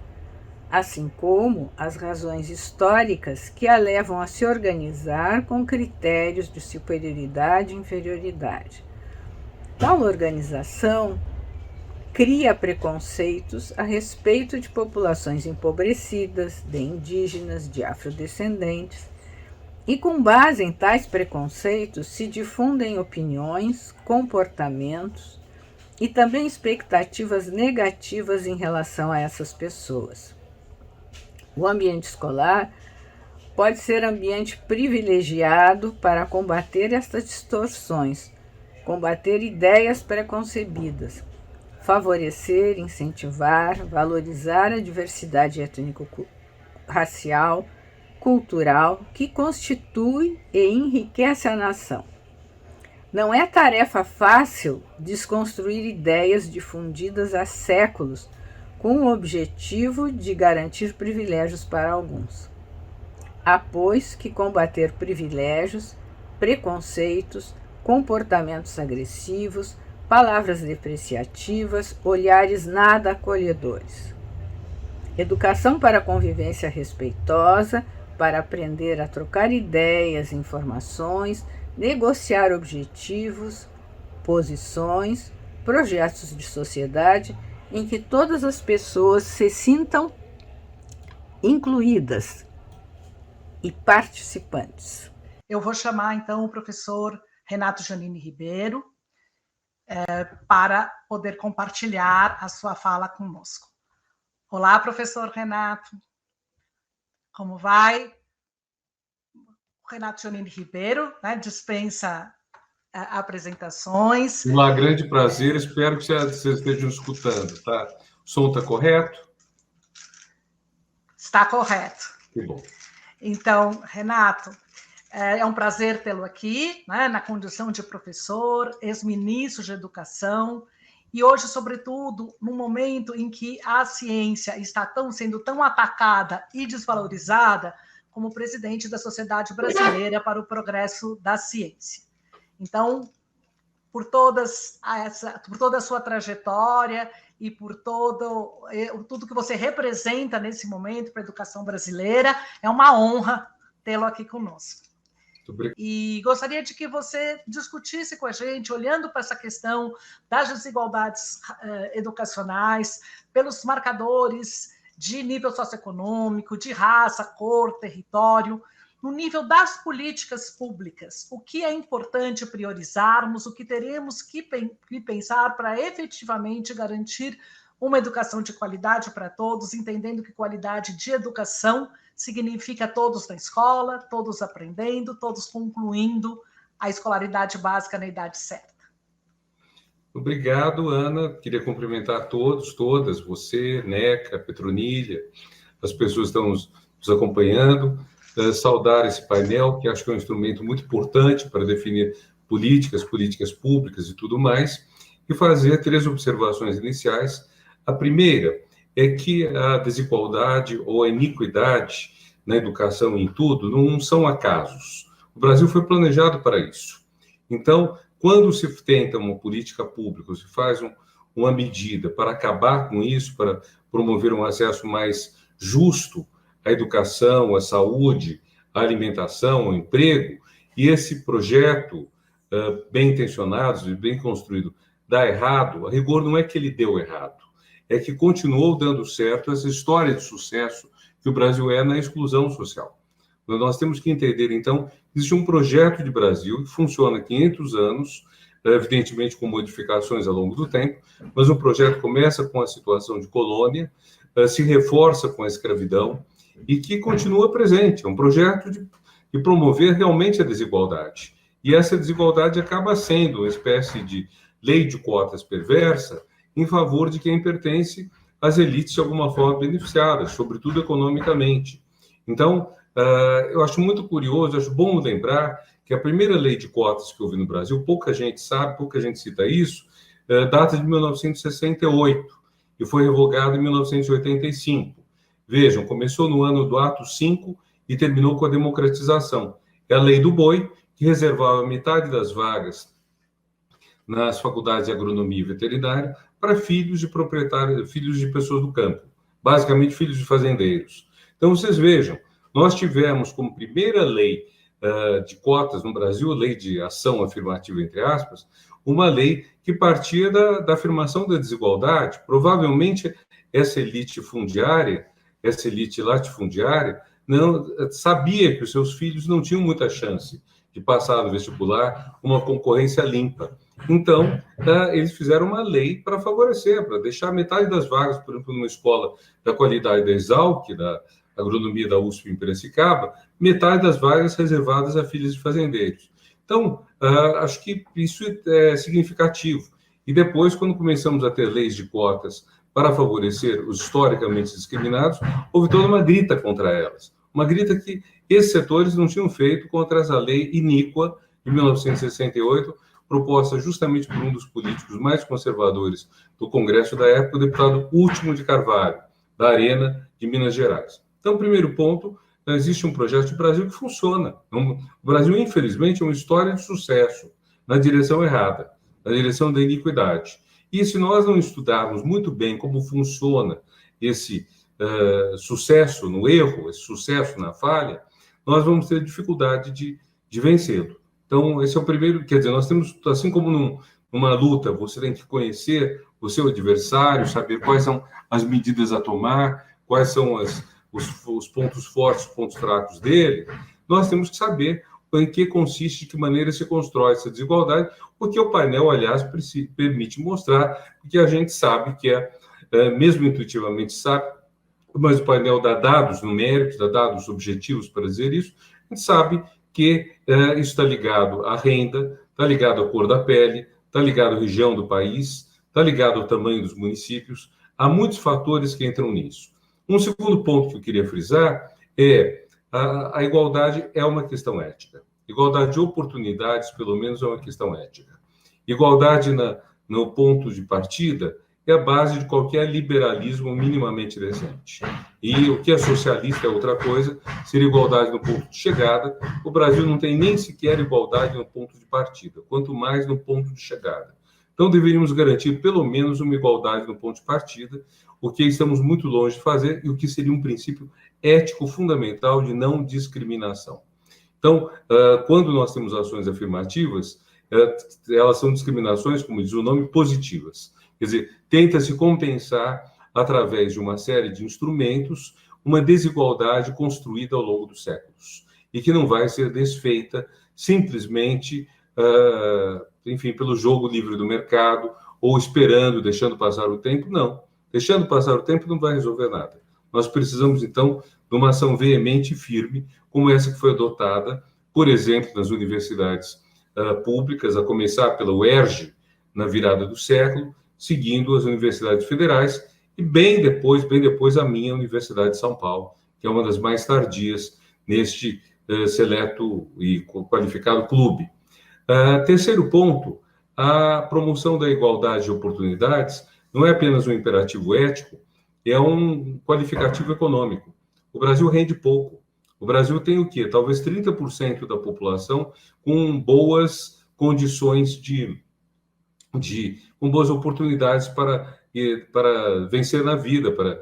assim como as razões históricas que a levam a se organizar com critérios de superioridade e inferioridade. Tal organização cria preconceitos a respeito de populações empobrecidas, de indígenas, de afrodescendentes, e com base em tais preconceitos se difundem opiniões, comportamentos e também expectativas negativas em relação a essas pessoas. O ambiente escolar pode ser ambiente privilegiado para combater estas distorções, combater ideias preconcebidas, favorecer, incentivar, valorizar a diversidade étnico-racial, cultural, que constitui e enriquece a nação. Não é tarefa fácil desconstruir ideias difundidas há séculos com o objetivo de garantir privilégios para alguns. Há, pois, que combater privilégios, preconceitos, comportamentos agressivos, palavras depreciativas, olhares nada acolhedores. Educação para a convivência respeitosa, para aprender a trocar ideias, informações, negociar objetivos, posições, projetos de sociedade em que todas as pessoas se sintam incluídas e participantes. Eu vou chamar, então, o professor Renato Janine Ribeiro para poder compartilhar a sua fala conosco. Olá, professor Renato. Como vai? O Renato Janine Ribeiro, né, dispensa apresentações. Um grande prazer, espero que vocês estejam escutando, tá? O som está correto? Está correto. Que bom. Então, Renato, é um prazer tê-lo aqui, né, na condição de professor, ex-ministro de Educação, e hoje, sobretudo, no momento em que a ciência está sendo tão atacada e desvalorizada, como presidente da Sociedade Brasileira para o Progresso da Ciência. Então, por toda a sua trajetória e por tudo que você representa nesse momento para a educação brasileira, é uma honra tê-lo aqui conosco. E gostaria de que você discutisse com a gente, olhando para essa questão das desigualdades educacionais, pelos marcadores de nível socioeconômico, de raça, cor, território, no nível das políticas públicas, o que é importante priorizarmos, o que teremos que pensar para efetivamente garantir uma educação de qualidade para todos, entendendo que qualidade de educação significa todos na escola, todos aprendendo, todos concluindo a escolaridade básica na idade certa. Obrigado, Ana. Queria cumprimentar todos, todas, você, Neca, Petronilha, as pessoas que estão nos acompanhando, saudar esse painel, que acho que é um instrumento muito importante para definir políticas públicas e tudo mais, e fazer 3 observações iniciais. A primeira é que a desigualdade ou a iniquidade na educação e em tudo não são acasos. O Brasil foi planejado para isso. Então, quando se tenta uma política pública, se faz uma medida para acabar com isso, para promover um acesso mais justo à educação, à saúde, à alimentação, ao emprego, e esse projeto bem intencionado e bem construído dá errado, a rigor não é que ele deu errado, é que continuou dando certo essa história de sucesso que o Brasil é na exclusão social. Nós temos que entender, então, que existe um projeto de Brasil que funciona há 500 anos, evidentemente com modificações ao longo do tempo, mas o projeto começa com a situação de colônia, se reforça com a escravidão e que continua presente. É um projeto e promover realmente a desigualdade. E essa desigualdade acaba sendo uma espécie de lei de cotas perversa em favor de quem pertence às elites de alguma forma beneficiadas, sobretudo economicamente. Então, eu acho muito curioso, acho bom lembrar que a primeira lei de cotas que houve no Brasil, pouca gente sabe, pouca gente cita isso, data de 1968 e foi revogada em 1985. Vejam, começou no ano do Ato 5 e terminou com a democratização. É a lei do boi, que reservava metade das vagas nas faculdades de agronomia e veterinária para filhos de proprietários, filhos de pessoas do campo, basicamente filhos de fazendeiros. Então, vocês vejam, nós tivemos como primeira lei de cotas no Brasil, lei de ação afirmativa, entre aspas, uma lei que partia da afirmação da desigualdade. Provavelmente, essa elite fundiária, essa elite latifundiária, não sabia que os seus filhos não tinham muita chance de passar no vestibular, uma concorrência limpa. Então, eles fizeram uma lei para favorecer, para deixar metade das vagas, por exemplo, numa escola da qualidade da Exalc, da agronomia da USP em Piracicaba, metade das vagas reservadas a filhos de fazendeiros. Então, acho que isso é significativo. E depois, quando começamos a ter leis de cotas para favorecer os historicamente discriminados, houve toda uma grita contra elas. Uma grita que esses setores não tinham feito contra essa lei iníqua de 1968, proposta justamente por um dos políticos mais conservadores do Congresso da época, o deputado Último de Carvalho, da Arena de Minas Gerais. Então, primeiro ponto, existe um projeto de Brasil que funciona. O Brasil, infelizmente, é uma história de sucesso na direção errada, na direção da iniquidade. E se nós não estudarmos muito bem como funciona esse sucesso no erro, esse sucesso na falha, nós vamos ter dificuldade de vencê-lo. Então, esse é o primeiro, quer dizer, nós temos, assim como numa luta, você tem que conhecer o seu adversário, saber quais são as medidas a tomar, quais são os pontos fortes, os pontos fracos dele, nós temos que saber em que consiste, de que maneira se constrói essa desigualdade, porque o painel, aliás, permite mostrar, porque a gente sabe que mesmo intuitivamente sabe, mas o painel dá dados numéricos, dá dados objetivos para dizer isso, a gente sabe que isso está ligado à renda, está ligado à cor da pele, está ligado à região do país, está ligado ao tamanho dos municípios, há muitos fatores que entram nisso. Um segundo ponto que eu queria frisar é a igualdade é uma questão ética. Igualdade de oportunidades, pelo menos, é uma questão ética. Igualdade no ponto de partida é a base de qualquer liberalismo minimamente decente. E o que é socialista é outra coisa, seria igualdade no ponto de chegada. O Brasil não tem nem sequer igualdade no ponto de partida, quanto mais no ponto de chegada. Então, deveríamos garantir pelo menos uma igualdade no ponto de partida, o que estamos muito longe de fazer e o que seria um princípio ético fundamental de não discriminação. Então, quando nós temos ações afirmativas, elas são discriminações, como diz o nome, positivas. Quer dizer, tenta-se compensar, através de uma série de instrumentos, uma desigualdade construída ao longo dos séculos e que não vai ser desfeita simplesmente, enfim, pelo jogo livre do mercado ou esperando, deixando passar o tempo. Não. Deixando passar o tempo não vai resolver nada. Nós precisamos, então, de uma ação veemente e firme, como essa que foi adotada, por exemplo, nas universidades públicas, a começar pela UERJ, na virada do século, seguindo as universidades federais, e bem depois a minha Universidade de São Paulo, que é uma das mais tardias neste seleto e qualificado clube. Terceiro ponto, a promoção da igualdade de oportunidades não é apenas um imperativo ético, é um qualificativo econômico. O Brasil rende pouco. O Brasil tem o quê? Talvez 30% da população com boas condições com boas oportunidades para vencer na vida, para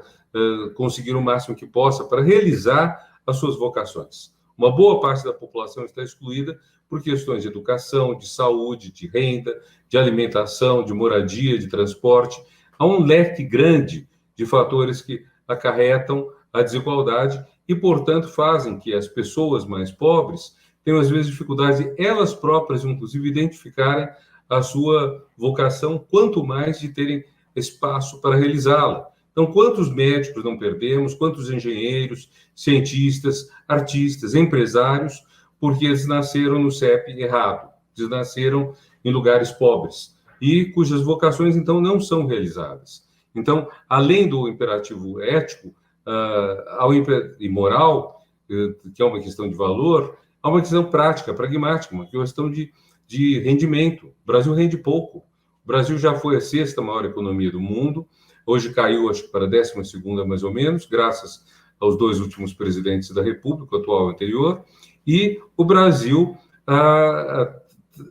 conseguir o máximo que possa, para realizar as suas vocações. Uma boa parte da população está excluída por questões de educação, de saúde, de renda, de alimentação, de moradia, de transporte. Há um leque grande de fatores que acarretam a desigualdade e, portanto, fazem que as pessoas mais pobres tenham, às vezes, dificuldade de elas próprias, inclusive, identificarem a sua vocação, quanto mais de terem espaço para realizá-la. Então, quantos médicos não perdemos, quantos engenheiros, cientistas, artistas, empresários, porque eles nasceram no CEP errado, eles nasceram em lugares pobres, e cujas vocações, então, não são realizadas. Então, além do imperativo ético e moral, que é uma questão de valor, há uma questão prática, pragmática, uma questão de rendimento. O Brasil rende pouco. O Brasil já foi a 6ª maior economia do mundo, hoje caiu, acho que para a 12ª, mais ou menos, graças aos 2 últimos presidentes da República, o atual e o anterior, e o Brasil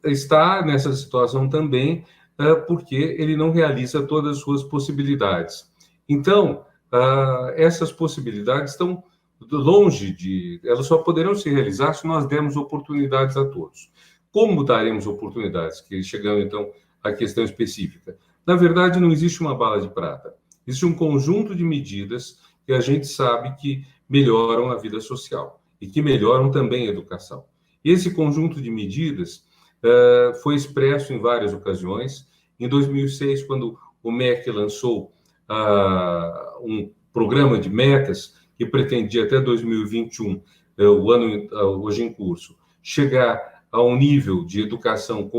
está nessa situação também porque ele não realiza todas as suas possibilidades. Então, essas possibilidades estão longe elas só poderão se realizar se nós dermos oportunidades a todos. Como daremos oportunidades? Chegando, então, à questão específica. Na verdade, não existe uma bala de prata. Existe um conjunto de medidas que a gente sabe que melhoram a vida social e que melhoram também a educação. Esse conjunto de medidas foi expresso em várias ocasiões. Em 2006, quando o MEC lançou um programa de metas que pretendia até 2021, o ano hoje em curso, chegar a um nível de educação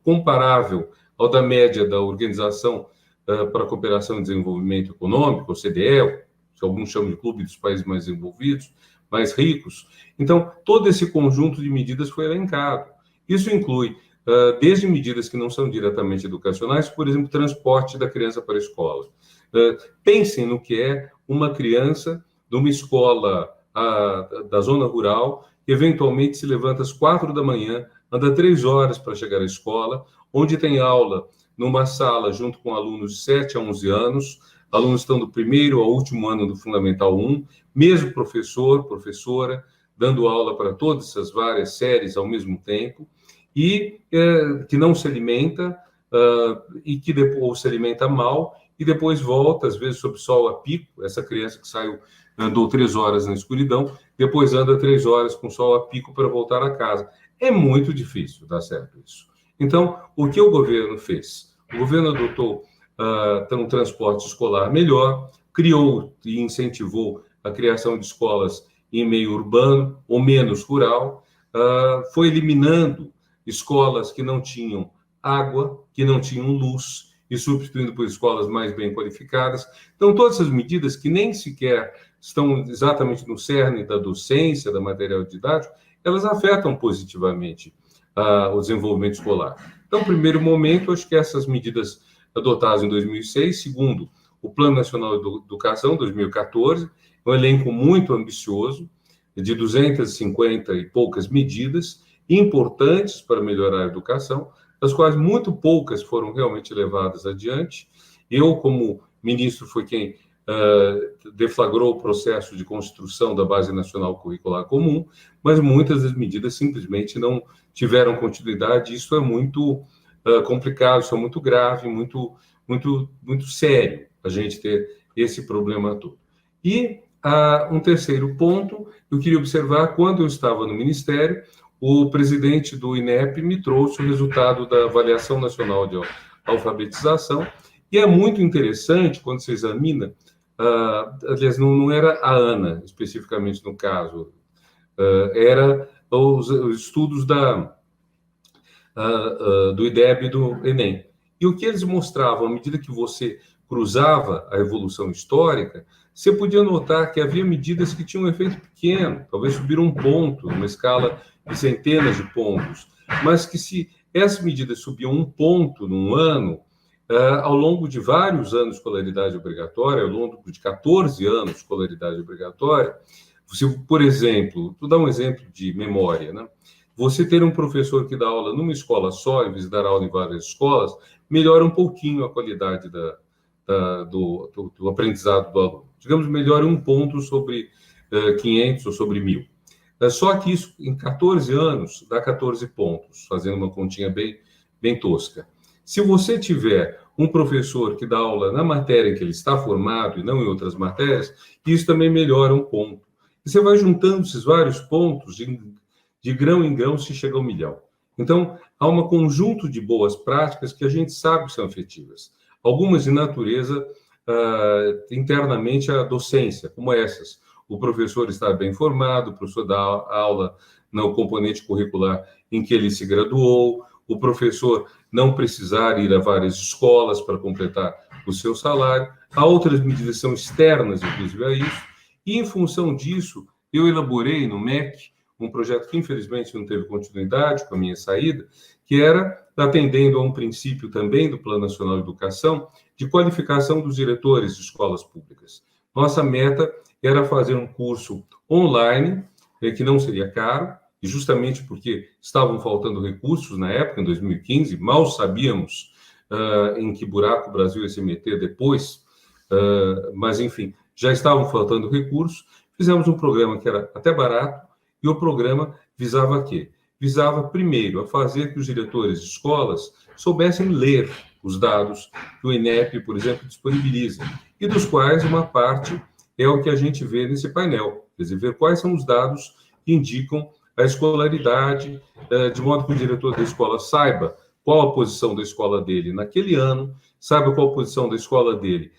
comparável ao da média da Organização para a Cooperação e Desenvolvimento Econômico, OCDE, que alguns chamam de Clube dos Países Mais Desenvolvidos, mais ricos. Então, todo esse conjunto de medidas foi elencado. Isso inclui desde medidas que não são diretamente educacionais, por exemplo, transporte da criança para a escola. Pensem no que é uma criança de uma escola da zona rural, que eventualmente se levanta às 4 da manhã, anda 3 horas para chegar à escola, onde tem aula numa sala junto com alunos de 7 a 11 anos, alunos estão do primeiro ao último ano do Fundamental 1, mesmo professor, professora, dando aula para todas essas várias séries ao mesmo tempo, e que não se alimenta, e que depois se alimenta mal, e depois volta, às vezes, sob sol a pico, essa criança que andou 3 horas na escuridão, depois anda 3 horas com sol a pico para voltar a casa. É muito difícil dar certo isso. Então, o que o governo fez? O governo adotou um transporte escolar melhor, criou e incentivou a criação de escolas em meio urbano ou menos rural, foi eliminando escolas que não tinham água, que não tinham luz, e substituindo por escolas mais bem qualificadas. Então, todas essas medidas que nem sequer estão exatamente no cerne da docência, da material didático, elas afetam positivamente o desenvolvimento escolar. Então, no primeiro momento, acho que essas medidas adotadas em 2006, segundo o Plano Nacional de Educação, 2014, um elenco muito ambicioso, de 250 e poucas medidas, importantes para melhorar a educação, das quais muito poucas foram realmente levadas adiante. Eu, como ministro, fui quem deflagrou o processo de construção da Base Nacional Curricular Comum, mas muitas das medidas simplesmente não tiveram continuidade. Isso é muito complicado, isso é muito grave, muito, muito, muito sério, a gente ter esse problema todo. E um terceiro ponto, eu queria observar, quando eu estava no Ministério, o presidente do INEP me trouxe o resultado da Avaliação Nacional de Alfabetização, e é muito interessante quando se examina, aliás, não era a ANA, especificamente no caso, era os estudos do IDEB e do Enem. E o que eles mostravam, à medida que você cruzava a evolução histórica, você podia notar que havia medidas que tinham um efeito pequeno, talvez subiram um ponto, numa escala de centenas de pontos, mas que se essas medidas subiam um ponto num ano, ao longo de vários anos de escolaridade obrigatória, ao longo de 14 anos de escolaridade obrigatória, você, por exemplo, vou dar um exemplo de memória, né? Você ter um professor que dá aula numa escola só, em vez de dar aula em várias escolas, melhora um pouquinho a qualidade do aprendizado do aluno. Digamos, melhora um ponto sobre 500 ou sobre 1000. Só que isso, em 14 anos, dá 14 pontos, fazendo uma continha bem tosca. Se você tiver um professor que dá aula na matéria em que ele está formado e não em outras matérias, isso também melhora um ponto. E você vai juntando esses vários pontos, de grão em grão se chega ao 1 milhão. Então, há um conjunto de boas práticas que a gente sabe que são efetivas. Algumas de natureza, internamente, a docência, como essas. O professor está bem formado, o professor dá aula no componente curricular em que ele se graduou, o professor não precisar ir a várias escolas para completar o seu salário. Há outras medidas que são externas, inclusive, a isso. E, em função disso, eu elaborei no MEC um projeto que, infelizmente, não teve continuidade com a minha saída, que era atendendo a um princípio também do Plano Nacional de Educação, de qualificação dos diretores de escolas públicas. Nossa meta era fazer um curso online, que não seria caro, e justamente porque estavam faltando recursos na época, em 2015, mal sabíamos em que buraco o Brasil ia se meter depois, mas, enfim, já estavam faltando recursos. Fizemos um programa que era até barato, e o programa visava quê? Visava, primeiro, a fazer que os diretores de escolas soubessem ler os dados que o INEP, por exemplo, disponibiliza, e dos quais uma parte é o que a gente vê nesse painel, quer dizer, ver quais são os dados que indicam a escolaridade, de modo que o diretor da escola saiba qual a posição da escola dele naquele ano, saiba qual a posição da escola dele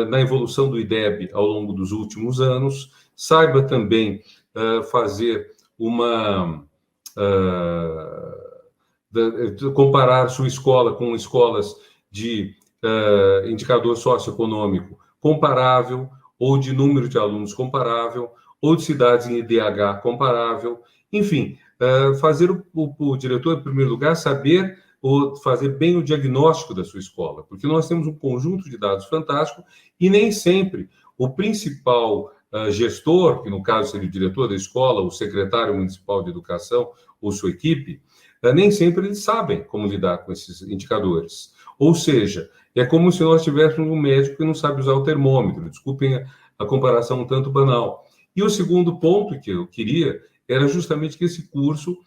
na evolução do IDEB ao longo dos últimos anos, saiba também fazer comparar sua escola com escolas de indicador socioeconômico comparável, ou de número de alunos comparável, ou de cidades em IDH comparável, enfim, fazer o diretor, em primeiro lugar, saber ou fazer bem o diagnóstico da sua escola, porque nós temos um conjunto de dados fantástico e nem sempre o principal gestor, que no caso seria o diretor da escola, o secretário municipal de educação ou sua equipe, nem sempre eles sabem como lidar com esses indicadores. Ou seja, é como se nós tivéssemos um médico que não sabe usar o termômetro, desculpem a comparação um tanto banal. E o segundo ponto que eu queria era justamente que esse curso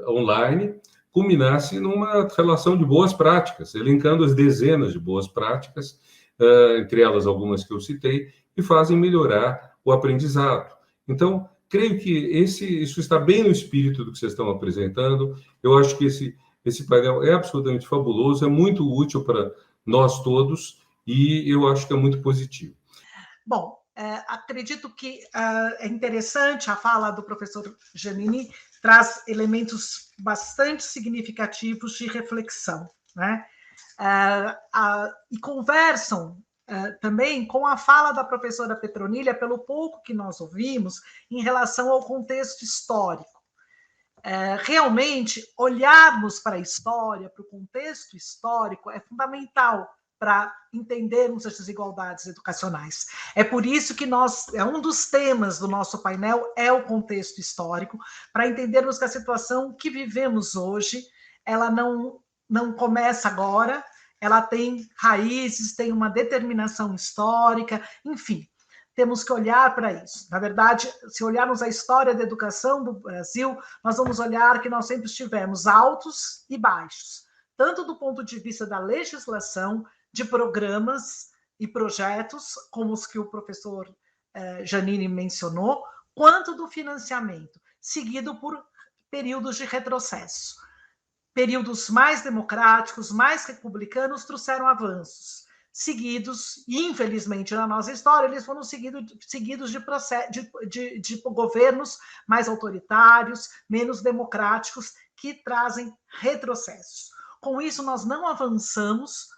online culminasse numa relação de boas práticas, elencando as dezenas de boas práticas, entre elas algumas que eu citei, que fazem melhorar o aprendizado. Então, creio que isso está bem no espírito do que vocês estão apresentando. Eu acho que esse painel é absolutamente fabuloso, é muito útil para nós todos e eu acho que é muito positivo. Bom, acredito que é interessante a fala do professor Giannini, traz elementos bastante significativos de reflexão, né? E conversam também com a fala da professora Petronília, pelo pouco que nós ouvimos, em relação ao contexto histórico. Realmente, olharmos para a história, para o contexto histórico, é fundamental para entendermos as desigualdades educacionais. É por isso que um dos temas do nosso painel é o contexto histórico, para entendermos que a situação que vivemos hoje, ela não começa agora, ela tem raízes, tem uma determinação histórica, enfim, temos que olhar para isso. Na verdade, se olharmos a história da educação do Brasil, nós vamos olhar que nós sempre tivemos altos e baixos, tanto do ponto de vista da legislação, de programas e projetos, como os que o professor Giannini mencionou, quanto do financiamento, seguido por períodos de retrocesso. Períodos mais democráticos, mais republicanos, trouxeram avanços, seguidos, e infelizmente na nossa história, eles foram seguidos de governos mais autoritários, menos democráticos, que trazem retrocessos. Com isso, nós não avançamos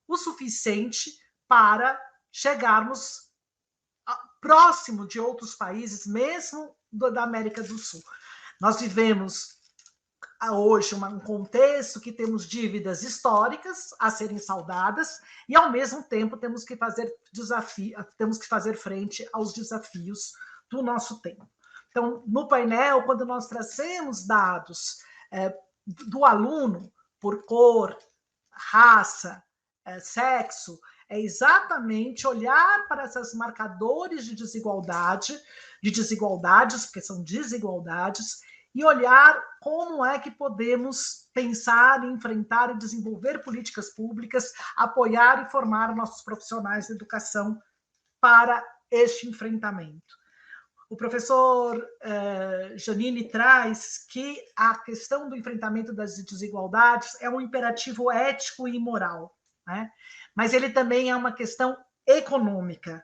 o suficiente para chegarmos próximo de outros países, mesmo da América do Sul. Nós vivemos hoje um contexto que temos dívidas históricas a serem saldadas e, ao mesmo tempo, temos que fazer frente aos desafios do nosso tempo. Então, no painel, quando nós trazemos dados do aluno por cor, raça, sexo, é exatamente olhar para esses marcadores de desigualdades, porque são desigualdades, e olhar como é que podemos pensar, enfrentar e desenvolver políticas públicas, apoiar e formar nossos profissionais de educação para este enfrentamento. O professor Giannini traz que a questão do enfrentamento das desigualdades é um imperativo ético e moral, né? Mas ele também é uma questão econômica,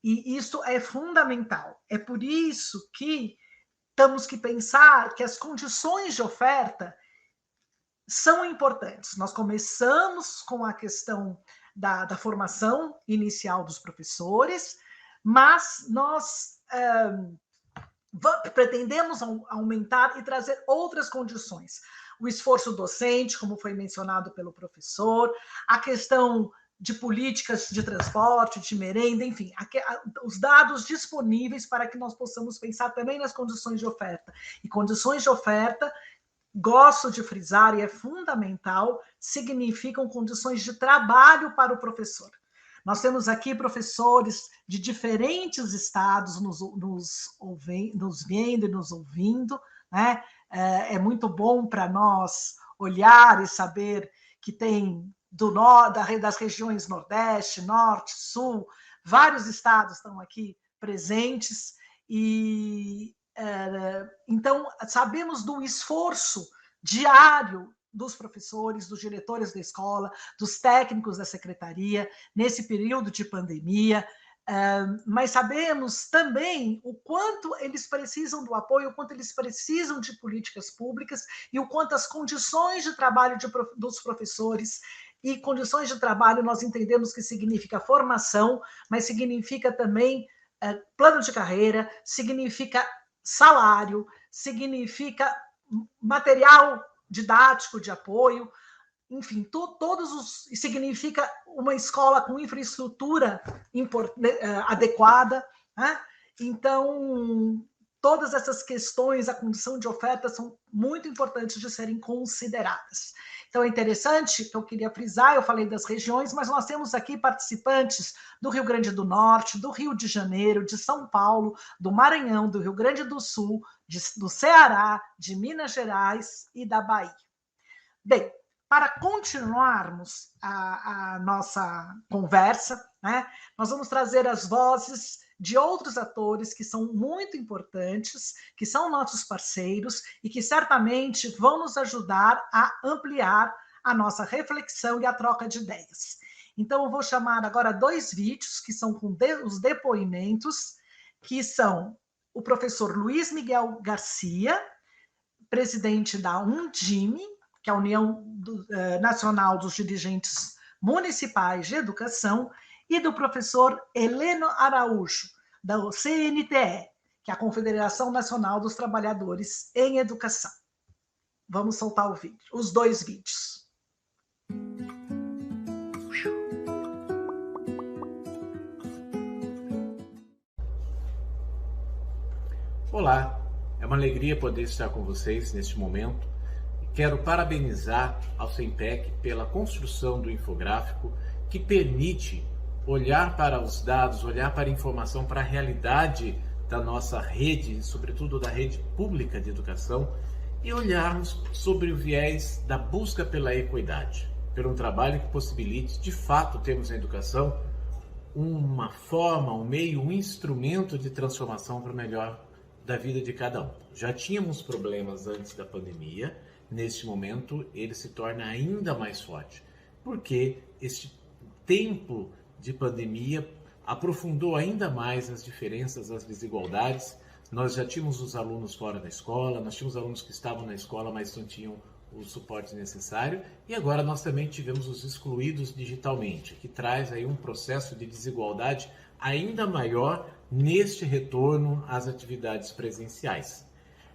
e isso é fundamental. É por isso que temos que pensar que as condições de oferta são importantes. Nós começamos com a questão da formação inicial dos professores, mas nós pretendemos aumentar e trazer outras condições. O esforço docente, como foi mencionado pelo professor, a questão de políticas de transporte, de merenda, enfim, os dados disponíveis para que nós possamos pensar também nas condições de oferta. E condições de oferta, gosto de frisar, e é fundamental, significam condições de trabalho para o professor. Nós temos aqui professores de diferentes estados nos vendo e nos ouvindo, né? É muito bom para nós olhar e saber que tem das regiões Nordeste, Norte, Sul, vários estados estão aqui presentes, e então sabemos do esforço diário dos professores, dos diretores da escola, dos técnicos da secretaria, nesse período de pandemia, mas sabemos também o quanto eles precisam do apoio, o quanto eles precisam de políticas públicas e o quanto as condições de trabalho dos professores, e condições de trabalho nós entendemos que significa formação, mas significa também plano de carreira, significa salário, significa material didático de apoio, enfim, significa uma escola com infraestrutura adequada, né? Então, todas essas questões, a condição de oferta, são muito importantes de serem consideradas. Então, é interessante, que eu queria frisar, eu falei das regiões, mas nós temos aqui participantes do Rio Grande do Norte, do Rio de Janeiro, de São Paulo, do Maranhão, do Rio Grande do Sul, do Ceará, de Minas Gerais e da Bahia. Bem, para continuarmos a nossa conversa, né, nós vamos trazer as vozes de outros atores que são muito importantes, que são nossos parceiros e que certamente vão nos ajudar a ampliar a nossa reflexão e a troca de ideias. Então, eu vou chamar agora 2 vídeos que são com os depoimentos, que são o professor Luiz Miguel Garcia, presidente da Undime, que é a União Nacional dos Dirigentes Municipais de Educação, e do professor Heleno Araújo, da CNTE, que é a Confederação Nacional dos Trabalhadores em Educação. Vamos soltar os 2 vídeos. Olá, é uma alegria poder estar com vocês neste momento. Quero parabenizar ao SEMPEC pela construção do infográfico que permite olhar para os dados, olhar para a informação, para a realidade da nossa rede, sobretudo da rede pública de educação, e olharmos sobre o viés da busca pela equidade, por um trabalho que possibilite, de fato, termos na educação uma forma, um meio, um instrumento de transformação para o melhor da vida de cada um. Já tínhamos problemas antes da pandemia, neste momento ele se torna ainda mais forte, porque este tempo de pandemia aprofundou ainda mais as diferenças, as desigualdades. Nós já tínhamos os alunos fora da escola, nós tínhamos alunos que estavam na escola, mas não tinham o suporte necessário, e agora nós também tivemos os excluídos digitalmente, que traz aí um processo de desigualdade ainda maior neste retorno às atividades presenciais.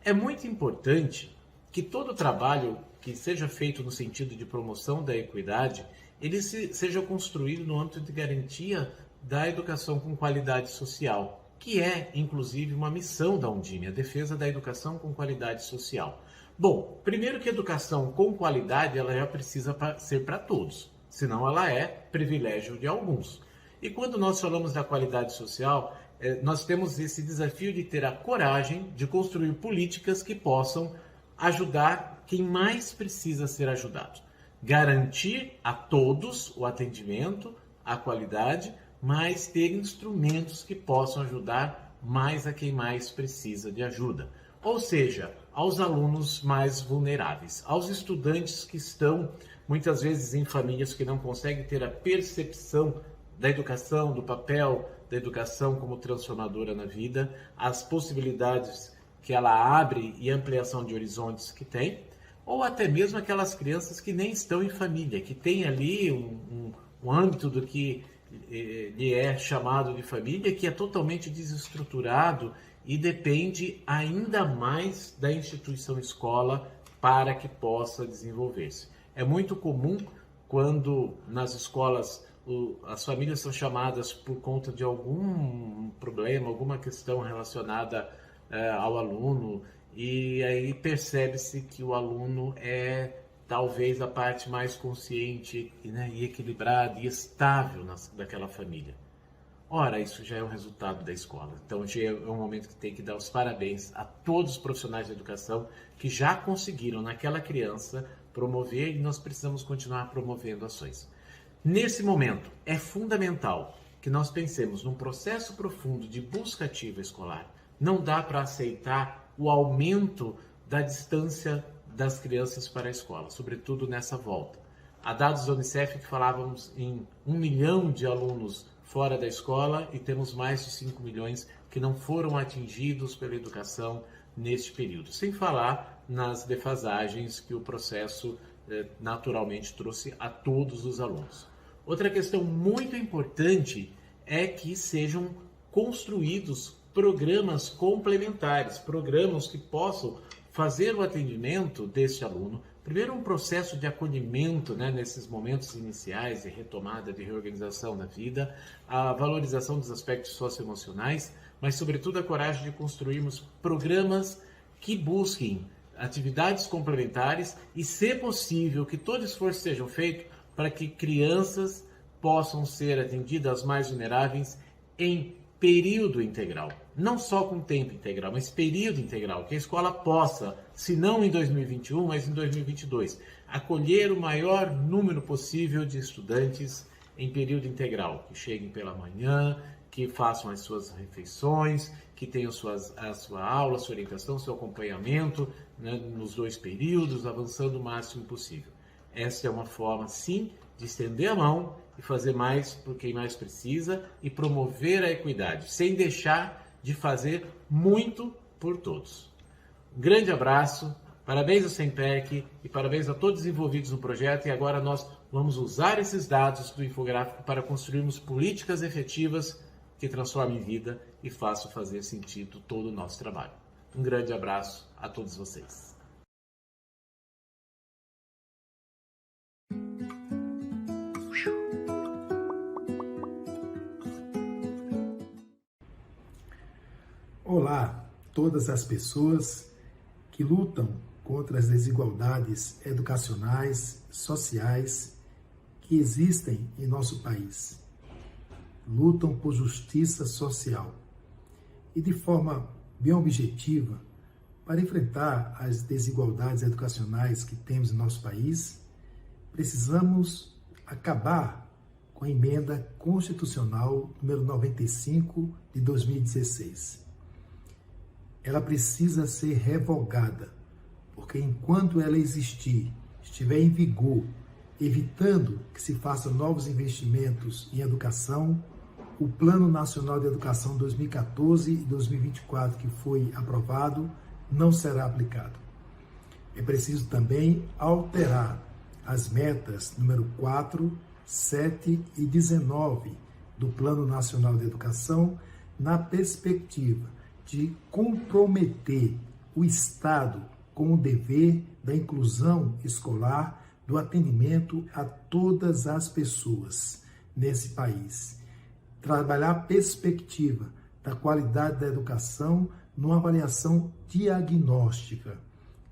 É muito importante que todo trabalho que seja feito no sentido de promoção da equidade, ele seja construído no âmbito de garantia da educação com qualidade social, que é, inclusive, uma missão da Undime, a defesa da educação com qualidade social. Bom, primeiro que a educação com qualidade, ela já precisa ser para todos, senão ela é privilégio de alguns. E quando nós falamos da qualidade social, nós temos esse desafio de ter a coragem de construir políticas que possam ajudar quem mais precisa ser ajudado. Garantir a todos o atendimento, a qualidade, mas ter instrumentos que possam ajudar mais a quem mais precisa de ajuda. Ou seja, aos alunos mais vulneráveis, aos estudantes que estão muitas vezes em famílias que não conseguem ter a percepção da educação, do papel da educação como transformadora na vida, as possibilidades que ela abre e ampliação de horizontes que tem, ou até mesmo aquelas crianças que nem estão em família, que tem ali um âmbito do que lhe é chamado de família, que é totalmente desestruturado e depende ainda mais da instituição escola para que possa desenvolver-se. É muito comum quando nas escolas as famílias são chamadas por conta de algum problema, alguma questão relacionada ao aluno, e aí percebe-se que o aluno é talvez a parte mais consciente, né, e equilibrada e estável daquela família. Ora, isso já é um resultado da escola. Então, já é um momento que tem que dar os parabéns a todos os profissionais de educação que já conseguiram, naquela criança, promover, e nós precisamos continuar promovendo ações. Nesse momento, é fundamental que nós pensemos num processo profundo de busca ativa escolar. Não dá para aceitar o aumento da distância das crianças para a escola, sobretudo nessa volta. Há dados da Unicef que falávamos em 1 milhão de alunos fora da escola e temos mais de 5 milhões que não foram atingidos pela educação neste período, sem falar nas defasagens que o processo naturalmente trouxe a todos os alunos. Outra questão muito importante é que sejam construídos programas complementares, programas que possam fazer o atendimento deste aluno. Primeiro, um processo de acolhimento, né, nesses momentos iniciais de retomada, de reorganização da vida, a valorização dos aspectos socioemocionais, mas, sobretudo, a coragem de construirmos programas que busquem atividades complementares e, se possível, que todo esforço seja feito para que crianças possam ser atendidas, as mais vulneráveis, em período integral. Não só com tempo integral, mas período integral, que a escola possa, se não em 2021, mas em 2022, acolher o maior número possível de estudantes em período integral, que cheguem pela manhã, que façam as suas refeições, que tenham a sua aula, a sua orientação, seu acompanhamento, né, nos 2 períodos, avançando o máximo possível. Essa é uma forma, sim, de estender a mão e fazer mais por quem mais precisa e promover a equidade, sem deixar de fazer muito por todos. Um grande abraço, parabéns ao SEMPEC e parabéns a todos os envolvidos no projeto, e agora nós vamos usar esses dados do infográfico para construirmos políticas efetivas que transformem vida e façam fazer sentido todo o nosso trabalho. Um grande abraço a todos vocês. Olá, todas as pessoas que lutam contra as desigualdades educacionais, sociais que existem em nosso país. Lutam por justiça social e de forma bem objetiva para enfrentar as desigualdades educacionais que temos em nosso país, precisamos acabar com a emenda constitucional número 95 de 2016. Ela precisa ser revogada, porque enquanto ela existir, estiver em vigor, evitando que se façam novos investimentos em educação, o Plano Nacional de Educação 2014 e 2024, que foi aprovado, não será aplicado. É preciso também alterar as metas número 4, 7 e 19 do Plano Nacional de Educação, na perspectiva de comprometer o Estado com o dever da inclusão escolar, do atendimento a todas as pessoas nesse país. Trabalhar a perspectiva da qualidade da educação numa avaliação diagnóstica,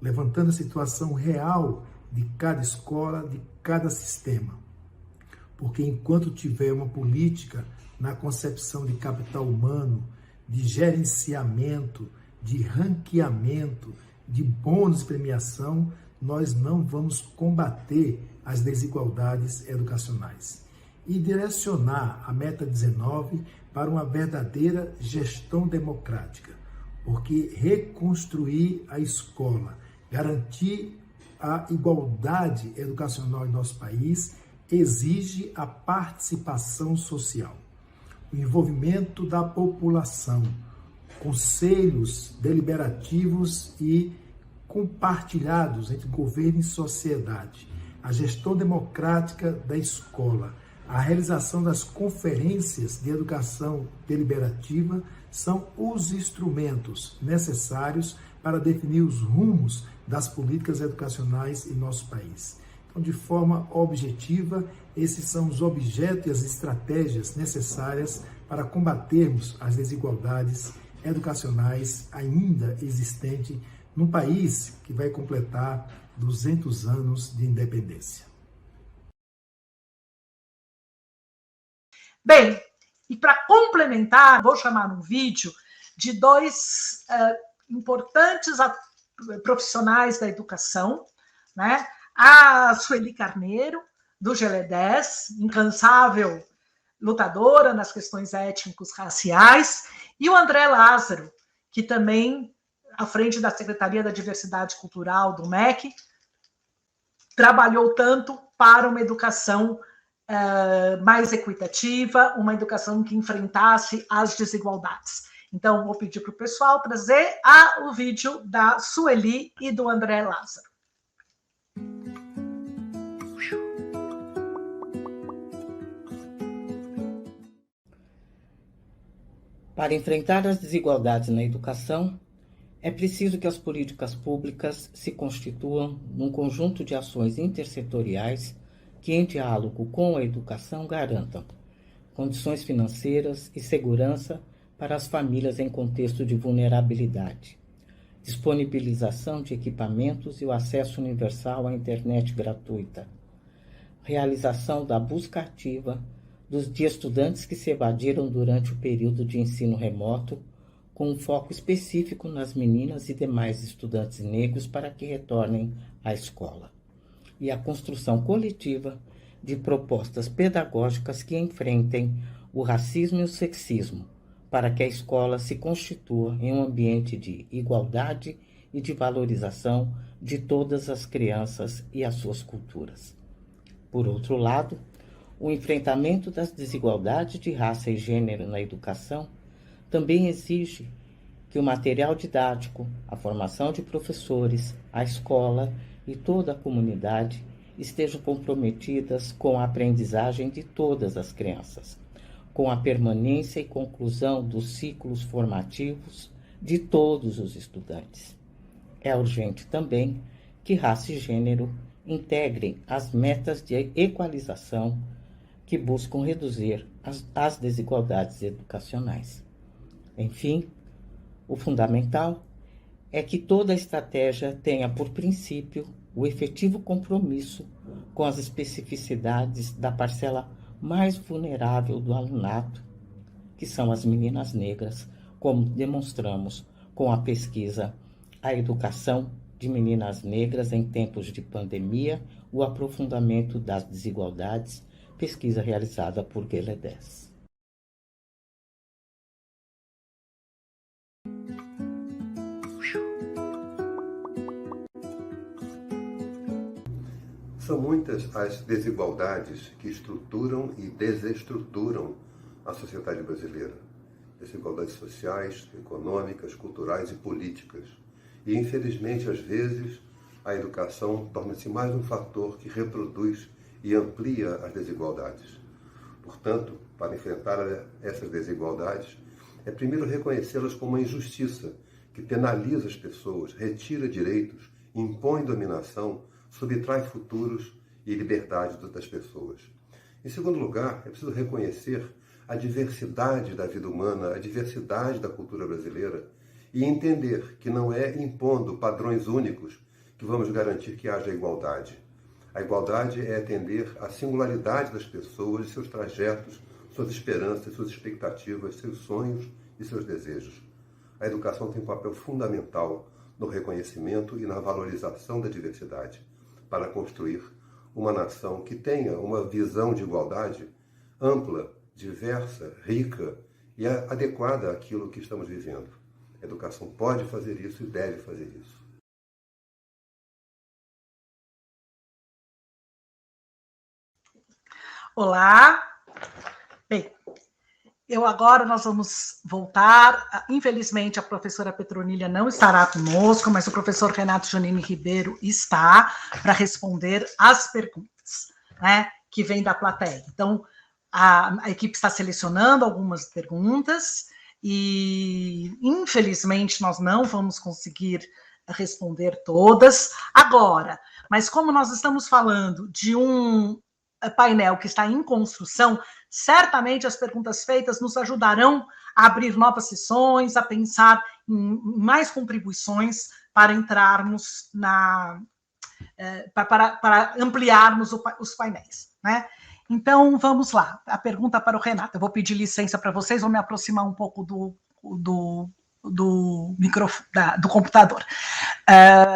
levantando a situação real de cada escola, de cada sistema. Porque enquanto tiver uma política na concepção de capital humano, de gerenciamento, de ranqueamento, de bônus e premiação, nós não vamos combater as desigualdades educacionais. E direcionar a meta 19 para uma verdadeira gestão democrática, porque reconstruir a escola, garantir a igualdade educacional em nosso país, exige a participação social, o envolvimento da população, conselhos deliberativos e compartilhados entre governo e sociedade, a gestão democrática da escola, a realização das conferências de educação deliberativa são os instrumentos necessários para definir os rumos das políticas educacionais em nosso país. Então, de forma objetiva, esses são os objetos e as estratégias necessárias para combatermos as desigualdades educacionais ainda existentes num país que vai completar 200 anos de independência. Bem, e para complementar, vou chamar um vídeo de dois importantes profissionais da educação, né? A Sueli Carneiro, do GLE10, incansável lutadora nas questões étnicos raciais, e o André Lázaro, que também, à frente da Secretaria da Diversidade Cultural do MEC, trabalhou tanto para uma educação mais equitativa, uma educação que enfrentasse as desigualdades. Então, vou pedir para o pessoal trazer o vídeo da Sueli e do André Lázaro. Para enfrentar as desigualdades na educação, é preciso que as políticas públicas se constituam num conjunto de ações intersetoriais que, em diálogo com a educação, garantam condições financeiras e segurança para as famílias em contexto de vulnerabilidade, disponibilização de equipamentos e o acesso universal à internet gratuita, realização da busca ativa de estudantes que se evadiram durante o período de ensino remoto, com um foco específico nas meninas e demais estudantes negros para que retornem à escola, e a construção coletiva de propostas pedagógicas que enfrentem o racismo e o sexismo, para que a escola se constitua em um ambiente de igualdade e de valorização de todas as crianças e as suas culturas. Por outro lado, o enfrentamento das desigualdades de raça e gênero na educação também exige que o material didático, a formação de professores, a escola e toda a comunidade estejam comprometidas com a aprendizagem de todas as crianças, com a permanência e conclusão dos ciclos formativos de todos os estudantes. É urgente também que raça e gênero integrem as metas de equalização que buscam reduzir as desigualdades educacionais. Enfim, o fundamental é que toda estratégia tenha por princípio o efetivo compromisso com as especificidades da parcela mais vulnerável do alunato, que são as meninas negras, como demonstramos com a pesquisa A Educação de Meninas Negras em Tempos de Pandemia, o aprofundamento das desigualdades, pesquisa realizada por GLE10. São muitas as desigualdades que estruturam e desestruturam a sociedade brasileira. Desigualdades sociais, econômicas, culturais e políticas. E, infelizmente, às vezes, a educação torna-se mais um fator que reproduz e amplia as desigualdades. Portanto, para enfrentar essas desigualdades, é primeiro reconhecê-las como uma injustiça que penaliza as pessoas, retira direitos, impõe dominação, subtrai futuros e liberdade das pessoas. Em segundo lugar, é preciso reconhecer a diversidade da vida humana, a diversidade da cultura brasileira e entender que não é impondo padrões únicos que vamos garantir que haja igualdade. A igualdade é atender à singularidade das pessoas, seus trajetos, suas esperanças, suas expectativas, seus sonhos e seus desejos. A educação tem um papel fundamental no reconhecimento e na valorização da diversidade, para construir uma nação que tenha uma visão de igualdade ampla, diversa, rica e adequada àquilo que estamos vivendo. A educação pode fazer isso e deve fazer isso. Olá. Bem, Agora nós vamos voltar. Infelizmente, a professora Petronília não estará conosco, mas o professor Renato Giannini Ribeiro está para responder as perguntas, né, que vêm da plateia. Então, a equipe está selecionando algumas perguntas e, infelizmente, nós não vamos conseguir responder todas agora. Mas como nós estamos falando de um painel que está em construção, certamente as perguntas feitas nos ajudarão a abrir novas sessões, a pensar em mais contribuições para entrarmos para ampliarmos os painéis, né? Então, vamos lá. A pergunta para o Renato. Eu vou pedir licença para vocês, vou me aproximar um pouco do microfone, do computador.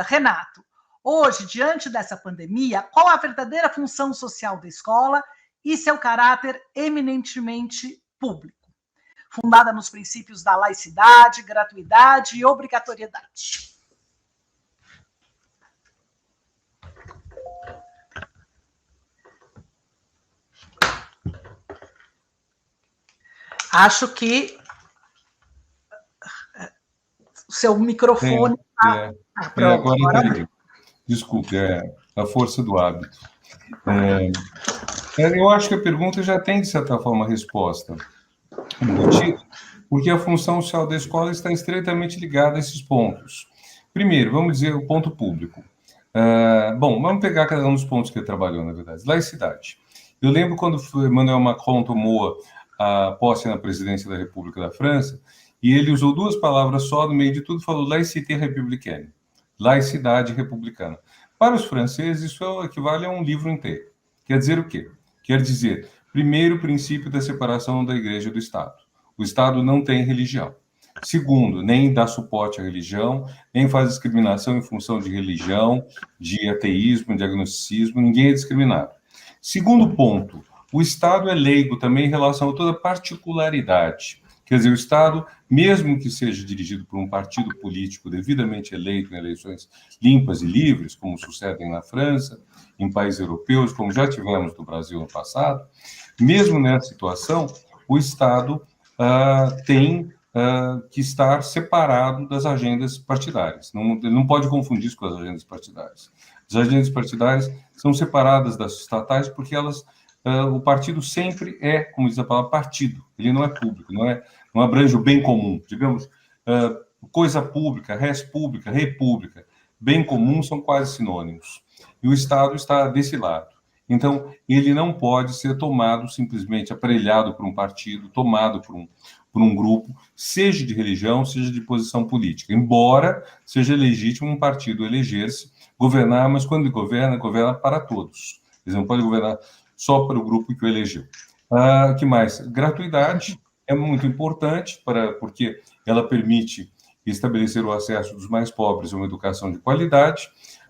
Renato, hoje, diante dessa pandemia, qual a verdadeira função social da escola e seu caráter eminentemente público, fundada nos princípios da laicidade, gratuidade e obrigatoriedade? Acho que o seu microfone está... Agora desculpe, a força do hábito. Eu acho que a pergunta já tem, de certa forma, resposta, porque a função social da escola está estreitamente ligada a esses pontos. Primeiro, vamos dizer o ponto público. Bom, vamos pegar cada um dos pontos que ele trabalhou, na verdade. Laicidade. Eu lembro quando Emmanuel Macron tomou a posse na presidência da República da França, e ele usou duas palavras só no meio de tudo, falou laïcité républicaine. Laicidade republicana. Para os franceses, isso equivale a um livro inteiro. Quer dizer o quê? Quer dizer, primeiro, o princípio da separação da igreja do Estado. O Estado não tem religião. Segundo, nem dá suporte à religião, nem faz discriminação em função de religião, de ateísmo, de agnosticismo, ninguém é discriminado. Segundo ponto, o Estado é leigo também em relação a toda particularidade. Quer dizer, o Estado, mesmo que seja dirigido por um partido político devidamente eleito em eleições limpas e livres, como sucedem na França, em países europeus, como já tivemos no Brasil no passado, mesmo nessa situação, o Estado tem que estar separado das agendas partidárias. Ele não pode confundir isso com as agendas partidárias. As agendas partidárias são separadas das estatais porque elas... o partido sempre é, como diz a palavra, partido. Ele não é público, não abrange o bem comum. Digamos, coisa pública, res pública, república, bem comum são quase sinônimos. E o Estado está desse lado. Então, ele não pode ser tomado simplesmente, aparelhado por um partido, tomado por um grupo, seja de religião, seja de posição política. Embora seja legítimo um partido eleger-se, governar, mas quando governa, governa para todos. Eles não podem governar só para o grupo que o elegeu. Que mais? Gratuidade é muito importante, porque ela permite estabelecer o acesso dos mais pobres a uma educação de qualidade.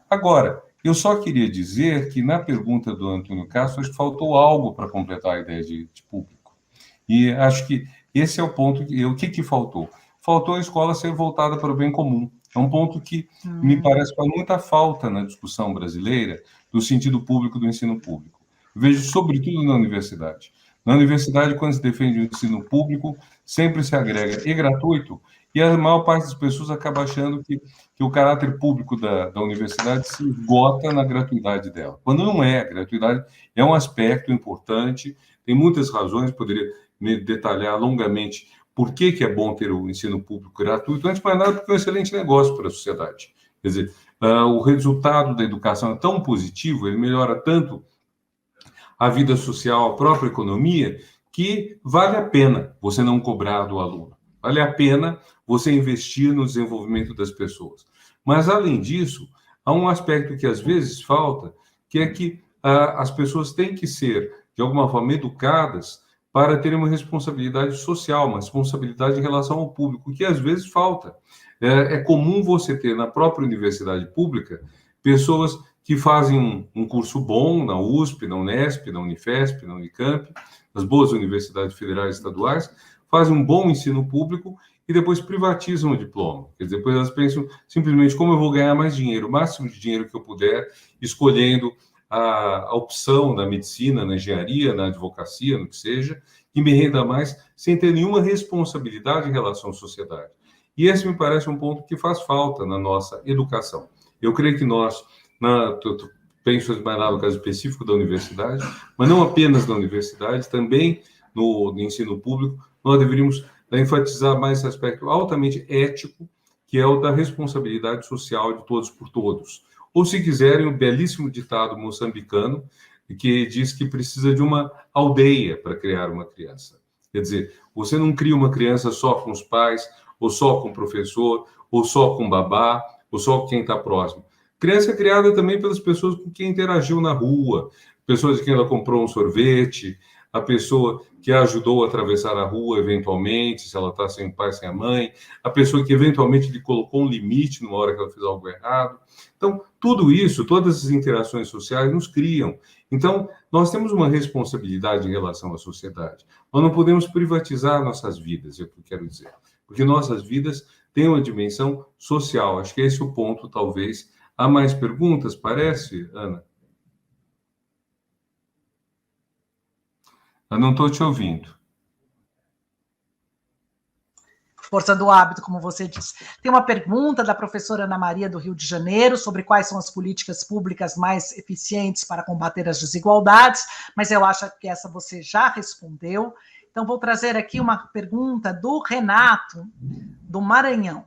Agora, eu só queria dizer que na pergunta do Antônio Castro, acho que faltou algo para completar a ideia de público. E acho que esse é o ponto. O que faltou? Faltou a escola ser voltada para o bem comum. É um ponto que me parece que faz muita falta na discussão brasileira do sentido público do ensino público. Vejo, sobretudo, na universidade. Na universidade, quando se defende o ensino público, sempre se agrega e gratuito, e a maior parte das pessoas acaba achando que o caráter público da universidade se esgota na gratuidade dela. Quando não é, a gratuidade é um aspecto importante, tem muitas razões, poderia me detalhar longamente por que é bom ter o ensino público gratuito, antes de mais nada, porque é um excelente negócio para a sociedade. Quer dizer, o resultado da educação é tão positivo, ele melhora tanto a vida social, a própria economia, que vale a pena você não cobrar do aluno. Vale a pena você investir no desenvolvimento das pessoas. Mas, além disso, há um aspecto que às vezes falta, que é que as pessoas têm que ser, de alguma forma, educadas para terem uma responsabilidade social, uma responsabilidade em relação ao público, que às vezes falta. É comum você ter na própria universidade pública pessoas que fazem um curso bom na USP, na Unesp, na Unifesp, na Unicamp, nas boas universidades federais e estaduais, fazem um bom ensino público e depois privatizam o diploma. Quer dizer, depois elas pensam simplesmente como eu vou ganhar mais dinheiro, o máximo de dinheiro que eu puder, escolhendo a opção na medicina, na engenharia, na advocacia, no que seja, que me renda mais, sem ter nenhuma responsabilidade em relação à sociedade. E esse me parece um ponto que faz falta na nossa educação. Eu creio que nós, penso mais lá no caso específico da universidade, mas não apenas da universidade, também no ensino público, nós deveríamos enfatizar mais esse aspecto altamente ético, que é o da responsabilidade social de todos por todos. Ou, se quiserem, o belíssimo ditado moçambicano, que diz que precisa de uma aldeia para criar uma criança. Quer dizer, você não cria uma criança só com os pais, ou só com o professor, ou só com o babá, ou só com quem está próximo. Criança é criada também pelas pessoas com quem interagiu na rua, pessoas de quem ela comprou um sorvete, a pessoa que a ajudou a atravessar a rua, eventualmente, se ela está sem o pai, sem a mãe, a pessoa que eventualmente lhe colocou um limite numa hora que ela fez algo errado. Então, tudo isso, todas essas interações sociais nos criam. Então, nós temos uma responsabilidade em relação à sociedade. Nós não podemos privatizar nossas vidas, é o que eu quero dizer. Porque nossas vidas têm uma dimensão social. Acho que esse é o ponto, talvez. Há mais perguntas, parece, Ana? Eu não estou te ouvindo. Força do hábito, como você disse. Tem uma pergunta da professora Ana Maria, do Rio de Janeiro, sobre quais são as políticas públicas mais eficientes para combater as desigualdades, mas eu acho que essa você já respondeu. Então, vou trazer aqui uma pergunta do Renato, do Maranhão,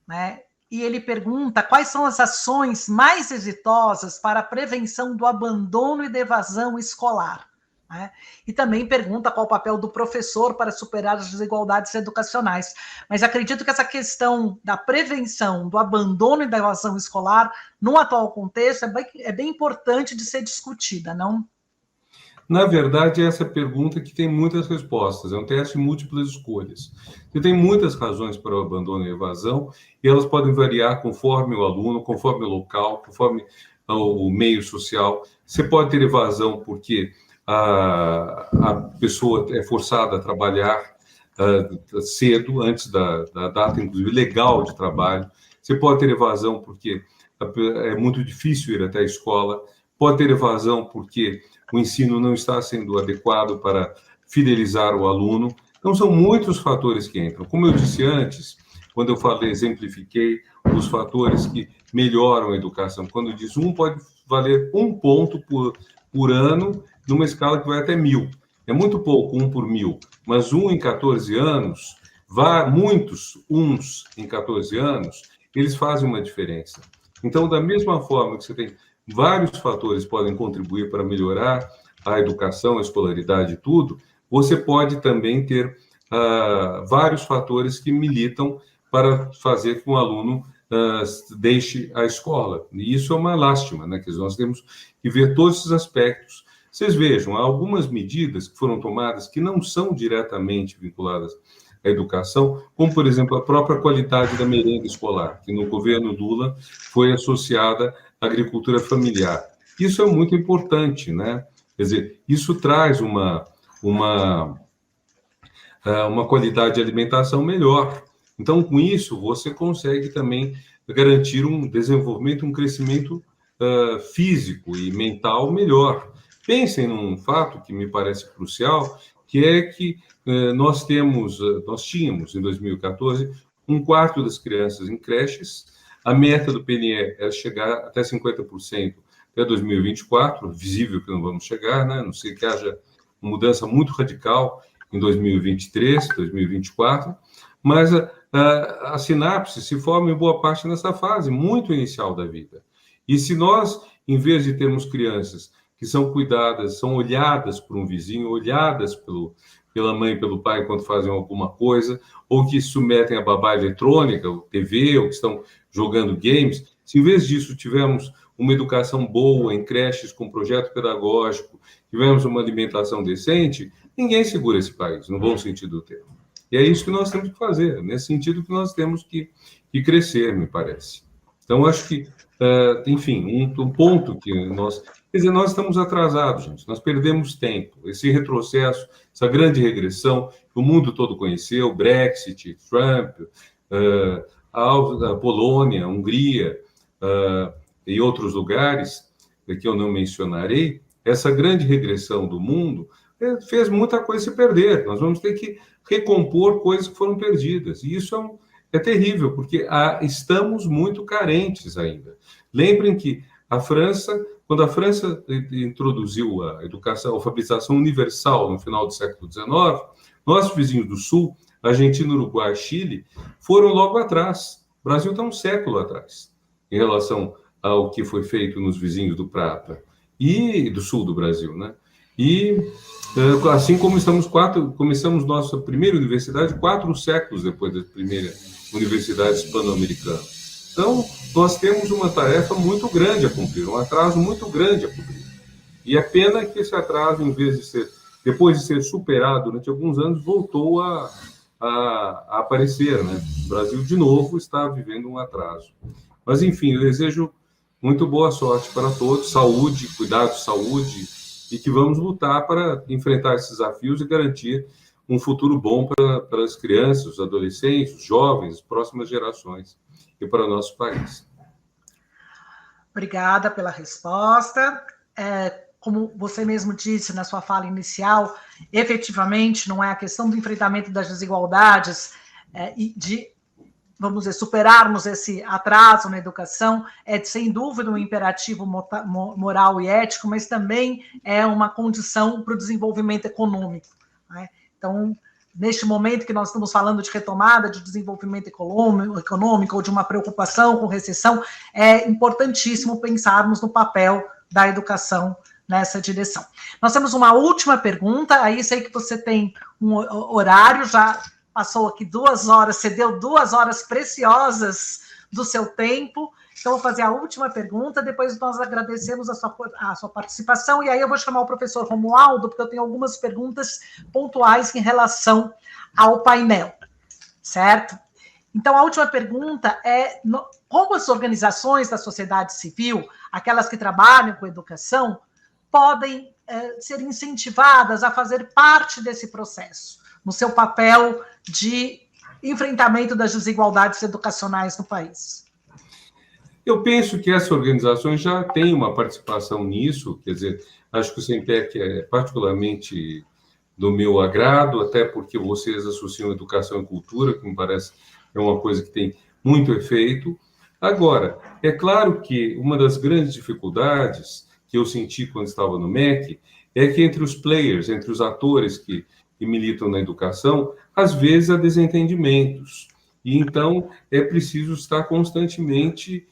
né? E ele pergunta quais são as ações mais exitosas para a prevenção do abandono e da evasão escolar. Né? E também pergunta qual o papel do professor para superar as desigualdades educacionais. Mas acredito que essa questão da prevenção do abandono e da evasão escolar, no atual contexto, é bem importante de ser discutida, não? Na verdade, essa pergunta que tem muitas respostas, é um teste de múltiplas escolhas. Você tem muitas razões para o abandono e evasão, e elas podem variar conforme o aluno, conforme o local, conforme o meio social. Você pode ter evasão porque a pessoa é forçada a trabalhar cedo, antes da data, inclusive, legal de trabalho. Você pode ter evasão porque é muito difícil ir até a escola. Pode ter evasão porque o ensino não está sendo adequado para fidelizar o aluno. Então, são muitos fatores que entram. Como eu disse antes, quando eu falei, exemplifiquei os fatores que melhoram a educação. Quando eu disse pode valer 1 ponto por ano, numa escala que vai até 1000. É muito pouco, 1 por 1000, mas 1 em 14 anos, muitos uns em 14 anos, eles fazem uma diferença. Então, da mesma forma que você tem vários fatores que podem contribuir para melhorar a educação, a escolaridade e tudo, você pode também ter vários fatores que militam para fazer com que o aluno deixe a escola. E isso é uma lástima, né? Que nós temos que ver todos esses aspectos. Vocês vejam, há algumas medidas que foram tomadas que não são diretamente vinculadas à educação, como, por exemplo, a própria qualidade da merenda escolar, que no governo Lula foi associada à agricultura familiar. Isso é muito importante, né? Quer dizer, isso traz uma qualidade de alimentação melhor. Então, com isso, você consegue também garantir um desenvolvimento, um crescimento físico e mental melhor. Pensem num fato que me parece crucial, que é que nós tínhamos, em 2014, 1/4 das crianças em creches. A meta do PNE era chegar até 50% até 2024, visível que não vamos chegar, né? A não sei que haja uma mudança muito radical em 2023, 2024, mas a sinapse se forma em boa parte nessa fase muito inicial da vida. E se nós, em vez de termos crianças que são cuidadas, são olhadas por um vizinho, olhadas pela mãe e pelo pai enquanto fazem alguma coisa, ou que se submetem a babá eletrônica, ou TV, ou que estão jogando games, se em vez disso tivermos uma educação boa em creches com projeto pedagógico, tivermos uma alimentação decente, ninguém segura esse país, no bom sentido do termo. E é isso que nós temos que fazer, nesse sentido que nós temos que crescer, me parece. Então, acho que, enfim, um ponto que nós... Quer dizer, nós estamos atrasados, gente. Nós perdemos tempo. Esse retrocesso, essa grande regressão que o mundo todo conheceu, Brexit, Trump, a Polônia, a Hungria e outros lugares que eu não mencionarei, essa grande regressão do mundo fez muita coisa se perder. Nós vamos ter que recompor coisas que foram perdidas. E isso é terrível, porque estamos muito carentes ainda. Lembrem que quando a França introduziu a educação, a alfabetização universal no final do século XIX, nossos vizinhos do Sul, Argentina, Uruguai, Chile, foram logo atrás. O Brasil está um século atrás em relação ao que foi feito nos vizinhos do Prata e do sul do Brasil, né? E assim como começamos nossa primeira universidade 4 séculos depois da primeira universidade hispano-americana. Então, nós temos uma tarefa muito grande a cumprir, um atraso muito grande a cumprir. E é pena que esse atraso, depois de ser superado durante alguns anos, voltou a aparecer, né? O Brasil, de novo, está vivendo um atraso. Mas, enfim, eu desejo muito boa sorte para todos, saúde, cuidado de saúde, e que vamos lutar para enfrentar esses desafios e garantir um futuro bom para as crianças, os adolescentes, os jovens, as próximas gerações e para o nosso país. Obrigada pela resposta. Como você mesmo disse na sua fala inicial, efetivamente não é a questão do enfrentamento das desigualdades e de, vamos dizer, superarmos esse atraso na educação, sem dúvida um imperativo moral e ético, mas também é uma condição para o desenvolvimento econômico, né? Então, neste momento que nós estamos falando de retomada de desenvolvimento econômico ou de uma preocupação com recessão, é importantíssimo pensarmos no papel da educação nessa direção. Nós temos uma última pergunta, aí sei que você tem um horário, já passou aqui 2 horas, você deu 2 horas preciosas do seu tempo, então vou fazer a última pergunta, depois nós agradecemos a sua participação, e aí eu vou chamar o professor Romualdo, porque eu tenho algumas perguntas pontuais em relação ao painel, certo? Então, a última pergunta é como as organizações da sociedade civil, aquelas que trabalham com educação, podem ser incentivadas a fazer parte desse processo, no seu papel de enfrentamento das desigualdades educacionais no país? Eu penso que essas organizações já têm uma participação nisso, quer dizer, acho que o SEMPEC é particularmente do meu agrado, até porque vocês associam educação e cultura, que me parece é uma coisa que tem muito efeito. Agora, é claro que uma das grandes dificuldades que eu senti quando estava no MEC é que entre os players, entre os atores que militam na educação, às vezes há desentendimentos. E então é preciso estar constantemente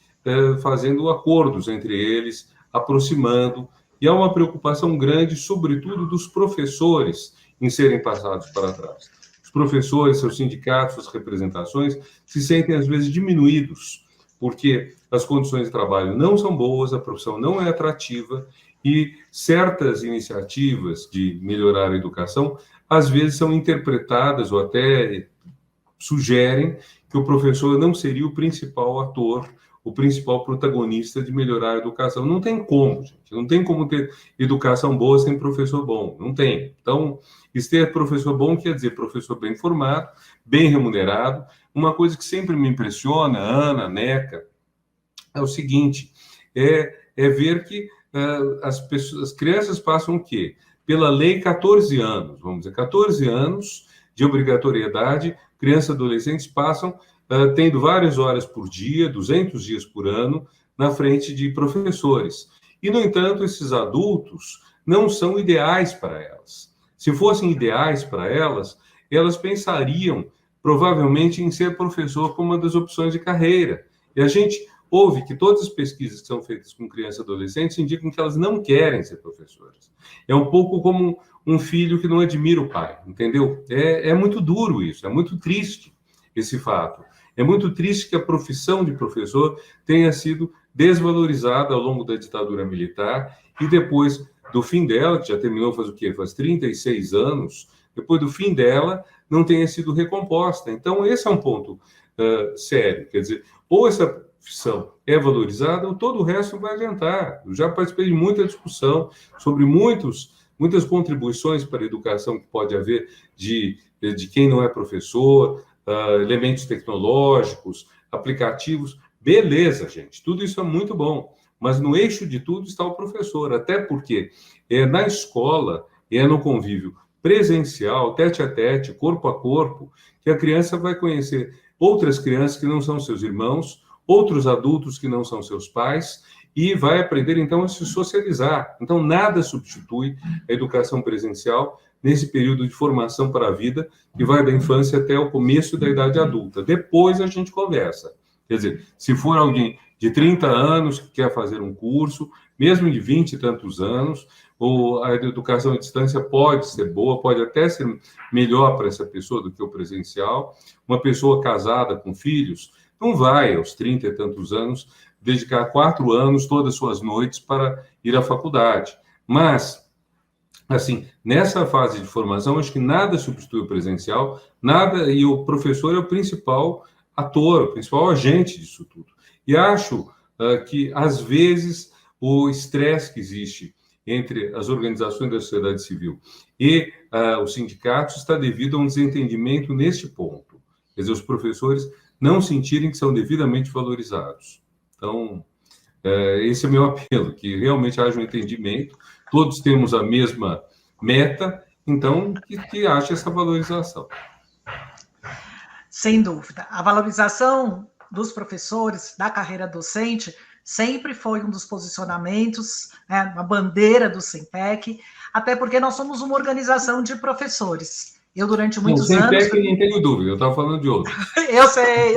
fazendo acordos entre eles, aproximando, e há uma preocupação grande, sobretudo, dos professores em serem passados para trás. Os professores, seus sindicatos, suas representações, se sentem, às vezes, diminuídos, porque as condições de trabalho não são boas, a profissão não é atrativa, e certas iniciativas de melhorar a educação, às vezes, são interpretadas ou até sugerem que o professor não seria o principal ator, o principal protagonista de melhorar a educação. Não tem como, gente. Não tem como ter educação boa sem professor bom. Não tem. Então, ter professor bom quer dizer professor bem formado, bem remunerado. Uma coisa que sempre me impressiona, Ana, Neca, é o seguinte, é ver que as crianças passam o quê? Pela lei, 14 anos, vamos dizer, 14 anos de obrigatoriedade, crianças e adolescentes passam tendo várias horas por dia, 200 dias por ano, na frente de professores. E, no entanto, esses adultos não são ideais para elas. Se fossem ideais para elas, elas pensariam, provavelmente, em ser professor como uma das opções de carreira. E a gente ouve que todas as pesquisas que são feitas com crianças e adolescentes indicam que elas não querem ser professoras. É um pouco como um filho que não admira o pai, entendeu? É muito duro isso, é muito triste esse fato. É muito triste que a profissão de professor tenha sido desvalorizada ao longo da ditadura militar e depois do fim dela, que já terminou faz o quê? Faz 36 anos, depois do fim dela, não tenha sido recomposta. Então, esse é um ponto sério. Quer dizer, ou essa profissão é valorizada, ou todo o resto vai adiantar. Eu já participei de muita discussão sobre muitas contribuições para a educação que pode haver de quem não é professor, elementos tecnológicos, aplicativos, beleza, gente, tudo isso é muito bom, mas no eixo de tudo está o professor, até porque na escola E é no convívio presencial, tete a tete, corpo a corpo, que a criança vai conhecer outras crianças que não são seus irmãos, outros adultos que não são seus pais, e vai aprender, então, a se socializar. Então, nada substitui a educação presencial nesse período de formação para a vida, que vai da infância até o começo da idade adulta. Depois a gente conversa. Quer dizer, se for alguém de 30 anos que quer fazer um curso, mesmo de 20 e tantos anos, ou a educação à distância pode ser boa, pode até ser melhor para essa pessoa do que o presencial. Uma pessoa casada com filhos não vai, aos 30 e tantos anos, dedicar 4 anos, todas as suas noites, para ir à faculdade. Mas, assim, nessa fase de formação, acho que nada substitui o presencial, nada, e o professor é o principal ator, o principal agente disso tudo. E acho que, às vezes, o estresse que existe entre as organizações da sociedade civil e os sindicatos está devido a um desentendimento neste ponto. Quer dizer, os professores não sentirem que são devidamente valorizados. Então, esse é o meu apelo, que realmente haja um entendimento, todos temos a mesma meta, então, que haja essa valorização. Sem dúvida. A valorização dos professores, da carreira docente, sempre foi um dos posicionamentos, né, uma bandeira do SEMPEC, até porque nós somos uma organização de professores. Eu, durante muitos anos... O SEMPEC, não tenho dúvida, eu estava falando de outro. Eu sei.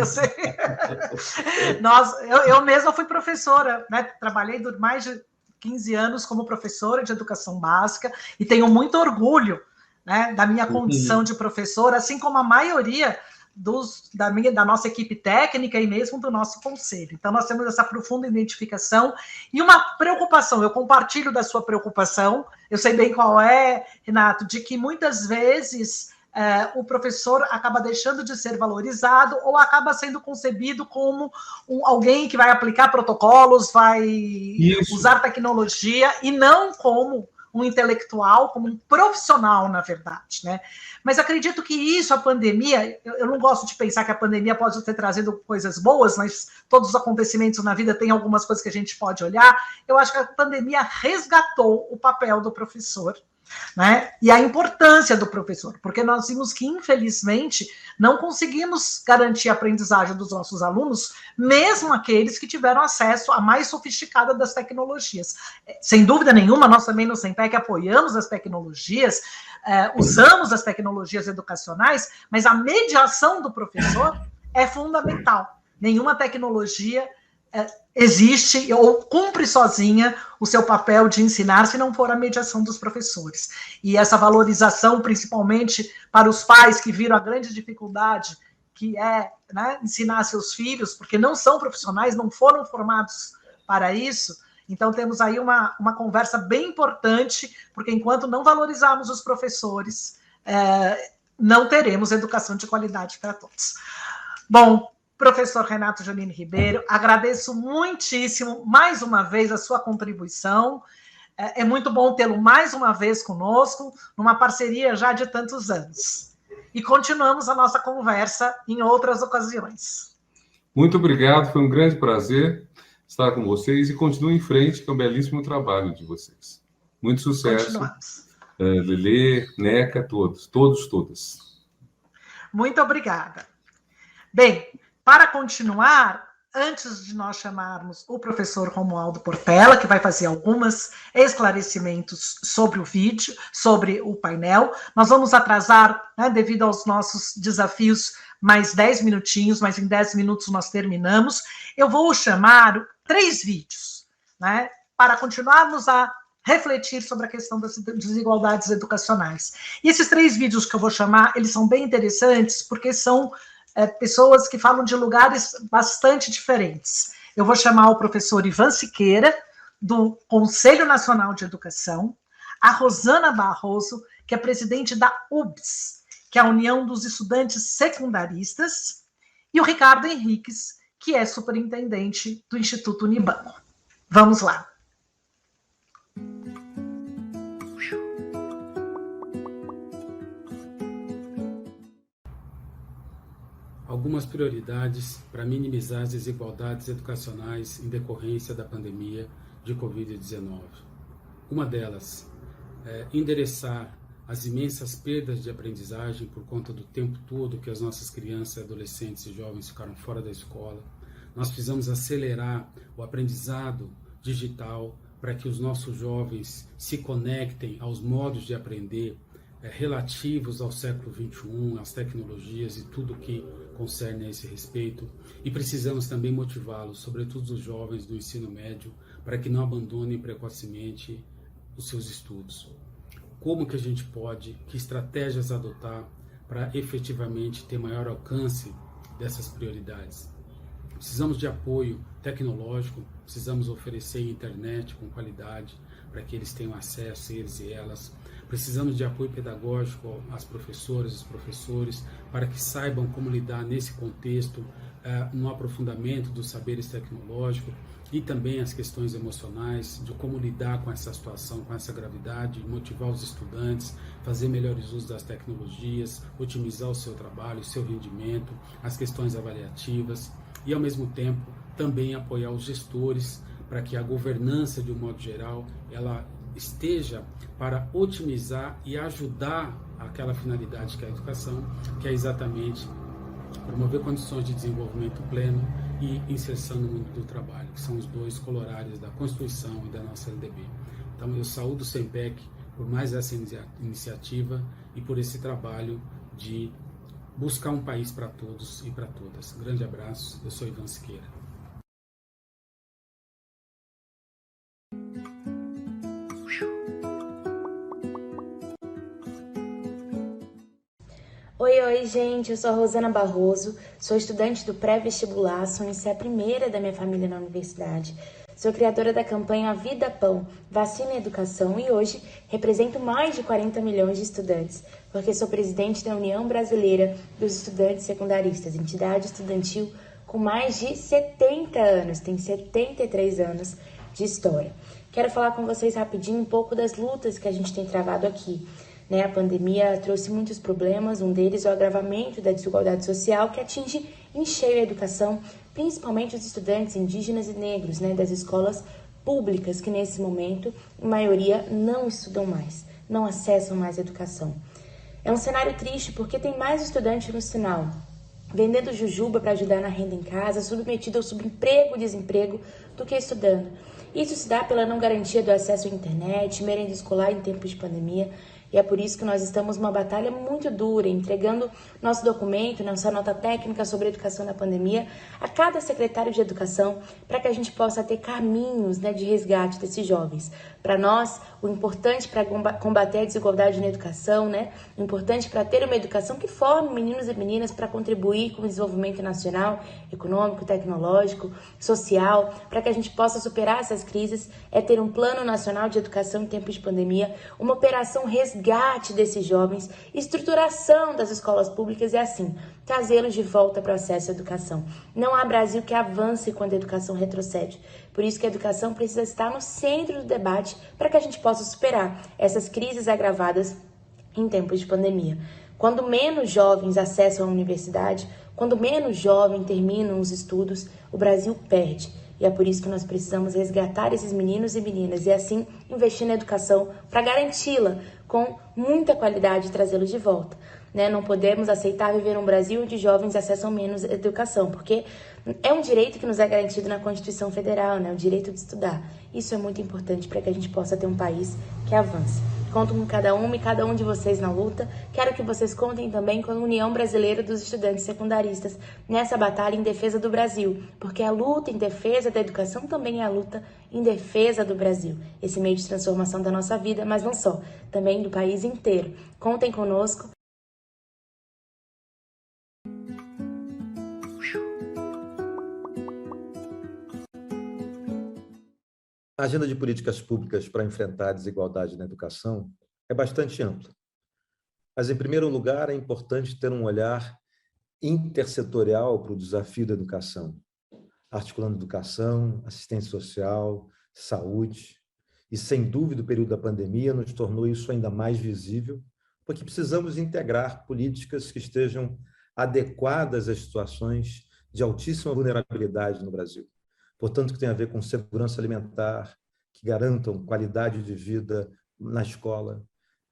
Eu mesma fui professora, né? Trabalhei por mais de 15 anos como professora de educação básica e tenho muito orgulho, né, da minha condição de professora, assim como a maioria da nossa equipe técnica e mesmo do nosso conselho. Então, nós temos essa profunda identificação e uma preocupação. Eu compartilho da sua preocupação, eu sei bem qual é, Renato, de que muitas vezes o professor acaba deixando de ser valorizado ou acaba sendo concebido como alguém que vai aplicar protocolos, vai usar tecnologia e não como um intelectual, como um profissional, na verdade, né? Mas acredito que isso, a pandemia, eu não gosto de pensar que a pandemia pode ter trazido coisas boas, mas todos os acontecimentos na vida têm algumas coisas que a gente pode olhar. Eu acho que a pandemia resgatou o papel do professor, né? E a importância do professor, porque nós vimos que, infelizmente, não conseguimos garantir a aprendizagem dos nossos alunos, mesmo aqueles que tiveram acesso à mais sofisticada das tecnologias. Sem dúvida nenhuma, nós também no SEMPEC apoiamos as tecnologias, usamos as tecnologias educacionais, mas a mediação do professor é fundamental. Nenhuma tecnologia existe ou cumpre sozinha o seu papel de ensinar se não for a mediação dos professores. E essa valorização, principalmente para os pais que viram a grande dificuldade que é, né, ensinar seus filhos, porque não são profissionais, não foram formados para isso. Então, temos aí uma conversa bem importante, porque enquanto não valorizarmos os professores, não teremos educação de qualidade para todos. Bom, professor Renato Giannini Ribeiro, agradeço muitíssimo, mais uma vez, a sua contribuição. É muito bom tê-lo mais uma vez conosco, numa parceria já de tantos anos. E continuamos a nossa conversa em outras ocasiões. Muito obrigado, foi um grande prazer estar com vocês e continue em frente, que é um belíssimo trabalho de vocês. Muito sucesso. Continuamos. Lelê, Neca, todas. Muito obrigada. Bem, para continuar, antes de nós chamarmos o professor Romualdo Portela, que vai fazer alguns esclarecimentos sobre o vídeo, sobre o painel, nós vamos atrasar, né, devido aos nossos desafios, mais 10 minutinhos, mas em 10 minutos nós terminamos. Eu vou chamar 3 vídeos, né, para continuarmos a refletir sobre a questão das desigualdades educacionais. E esses 3 vídeos que eu vou chamar, eles são bem interessantes, porque são pessoas que falam de lugares bastante diferentes. Eu vou chamar o professor Ivan Siqueira, do Conselho Nacional de Educação, a Rosana Barroso, que é presidente da UBS, que é a União dos Estudantes Secundaristas, e o Ricardo Henriques, que é superintendente do Instituto Unibanco. Vamos lá. Algumas prioridades para minimizar as desigualdades educacionais em decorrência da pandemia de Covid-19. Uma delas, endereçar as imensas perdas de aprendizagem por conta do tempo todo que as nossas crianças, adolescentes e jovens ficaram fora da escola. Nós precisamos acelerar o aprendizado digital para que os nossos jovens se conectem aos modos de aprender relativos ao século XXI, às tecnologias e tudo que concerne a esse respeito. E precisamos também motivá-los, sobretudo os jovens do ensino médio, para que não abandonem precocemente os seus estudos. Como que a gente pode, que estratégias adotar para efetivamente ter maior alcance dessas prioridades? Precisamos de apoio tecnológico, precisamos oferecer internet com qualidade para que eles tenham acesso, eles e elas. Precisamos de apoio pedagógico às professoras, aos professores, para que saibam como lidar nesse contexto, no aprofundamento dos saberes tecnológicos e também as questões emocionais, de como lidar com essa situação, com essa gravidade, motivar os estudantes, fazer melhores usos das tecnologias, otimizar o seu trabalho, o seu rendimento, as questões avaliativas e, ao mesmo tempo, também apoiar os gestores para que a governança, de um modo geral, ela esteja para otimizar e ajudar aquela finalidade que é a educação, que é exatamente promover condições de desenvolvimento pleno e inserção no mundo do trabalho, que são os dois colorários da Constituição e da nossa LDB. Então, eu saúdo o SEMPEC por mais essa iniciativa e por esse trabalho de buscar um país para todos e para todas. Um grande abraço, eu sou Ivan Siqueira. Oi, gente, eu sou a Rosana Barroso, sou estudante do pré-vestibular, sonho em ser a primeira da minha família na universidade. Sou criadora da campanha Vida Pão, Vacina e Educação e hoje represento mais de 40 milhões de estudantes, porque sou presidente da União Brasileira dos Estudantes Secundaristas, entidade estudantil com mais de 70 anos, tem 73 anos de história. Quero falar com vocês rapidinho um pouco das lutas que a gente tem travado aqui. A pandemia trouxe muitos problemas, um deles é o agravamento da desigualdade social que atinge em cheio a educação, principalmente os estudantes indígenas e negros, das escolas públicas que nesse momento, em maioria, não estudam mais, não acessam mais a educação. É um cenário triste porque tem mais estudante no sinal, vendendo jujuba para ajudar na renda em casa, submetido ao subemprego e desemprego do que estudando. Isso se dá pela não garantia do acesso à internet, merenda escolar em tempos de pandemia. E é por isso que nós estamos numa batalha muito dura, entregando nosso documento, nossa nota técnica sobre a educação na pandemia a cada secretário de educação, para que a gente possa ter caminhos de resgate desses jovens. Para nós, o importante para combater a desigualdade na educação, o importante para ter uma educação que forme meninos e meninas para contribuir com o desenvolvimento nacional, econômico, tecnológico, social, para que a gente possa superar essas crises, é ter um plano nacional de educação em tempos de pandemia, uma operação resgate desses jovens, estruturação das escolas públicas e assim, trazê-los de volta para o acesso à educação. Não há Brasil que avance quando a educação retrocede. Por isso que a educação precisa estar no centro do debate para que a gente possa superar essas crises agravadas em tempos de pandemia. Quando menos jovens acessam a universidade, quando menos jovens terminam os estudos, o Brasil perde. E é por isso que nós precisamos resgatar esses meninos e meninas e assim investir na educação para garanti-la com muita qualidade e trazê-los de volta. Não podemos aceitar viver num Brasil onde jovens acessam menos educação, porque é um direito que nos é garantido na Constituição Federal, o direito de estudar. Isso é muito importante para que a gente possa ter um país que avance. Conto com cada uma e cada um de vocês na luta. Quero que vocês contem também com a União Brasileira dos Estudantes Secundaristas nessa batalha em defesa do Brasil, porque a luta em defesa da educação também é a luta em defesa do Brasil, esse meio de transformação da nossa vida, mas não só, também do país inteiro. Contem conosco. A agenda de políticas públicas para enfrentar a desigualdade na educação é bastante ampla. Mas, em primeiro lugar, é importante ter um olhar intersetorial para o desafio da educação, articulando educação, assistência social, saúde. E, sem dúvida, o período da pandemia nos tornou isso ainda mais visível, porque precisamos integrar políticas que estejam adequadas às situações de altíssima vulnerabilidade no Brasil. Portanto, que tem a ver com segurança alimentar, que garantam qualidade de vida na escola,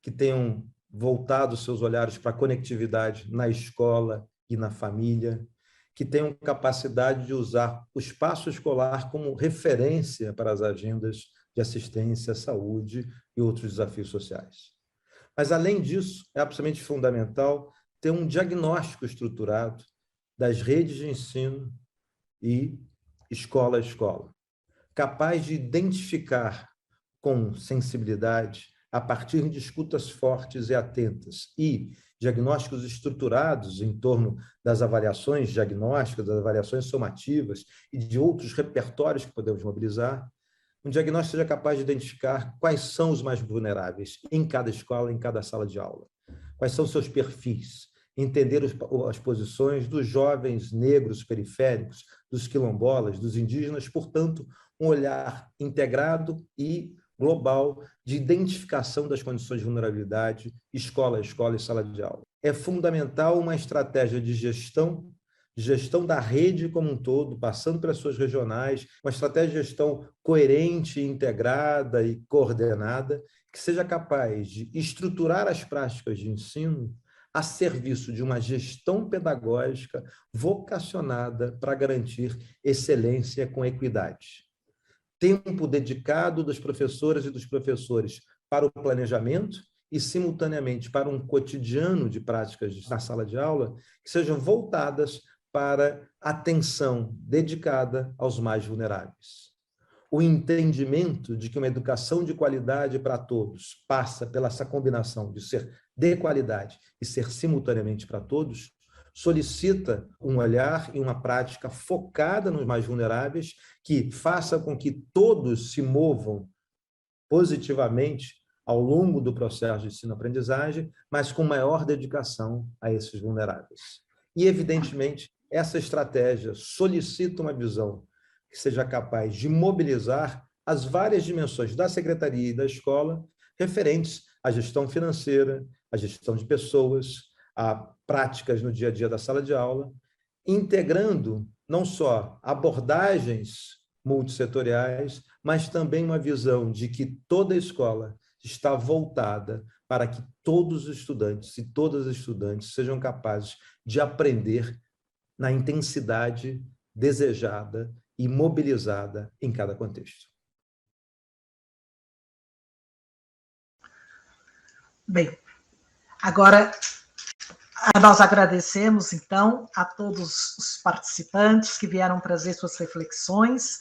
que tenham voltado seus olhares para a conectividade na escola e na família, que tenham capacidade de usar o espaço escolar como referência para as agendas de assistência à saúde e outros desafios sociais. Mas, além disso, é absolutamente fundamental ter um diagnóstico estruturado das redes de ensino e escola a escola, capaz de identificar com sensibilidade, a partir de escutas fortes e atentas e diagnósticos estruturados em torno das avaliações diagnósticas, das avaliações somativas e de outros repertórios que podemos mobilizar, um diagnóstico seja capaz de identificar quais são os mais vulneráveis em cada escola, em cada sala de aula, quais são seus perfis, entender as posições dos jovens negros periféricos, dos quilombolas, dos indígenas, portanto, um olhar integrado e global de identificação das condições de vulnerabilidade, escola a escola e sala de aula. É fundamental uma estratégia de gestão da rede como um todo, passando pelas suas regionais, uma estratégia de gestão coerente, integrada e coordenada, que seja capaz de estruturar as práticas de ensino a serviço de uma gestão pedagógica vocacionada para garantir excelência com equidade. Tempo dedicado das professoras e dos professores para o planejamento e, simultaneamente, para um cotidiano de práticas na sala de aula que sejam voltadas para atenção dedicada aos mais vulneráveis. O entendimento de que uma educação de qualidade para todos passa pela essa combinação de ser de qualidade e ser simultaneamente para todos, solicita um olhar e uma prática focada nos mais vulneráveis que faça com que todos se movam positivamente ao longo do processo de ensino-aprendizagem, mas com maior dedicação a esses vulneráveis. E, evidentemente, essa estratégia solicita uma visão que seja capaz de mobilizar as várias dimensões da secretaria e da escola referentes à gestão financeira, à gestão de pessoas, a práticas no dia a dia da sala de aula, integrando não só abordagens multissetoriais, mas também uma visão de que toda a escola está voltada para que todos os estudantes e todas as estudantes sejam capazes de aprender na intensidade desejada e mobilizada em cada contexto. Bem, agora nós agradecemos, então, a todos os participantes que vieram trazer suas reflexões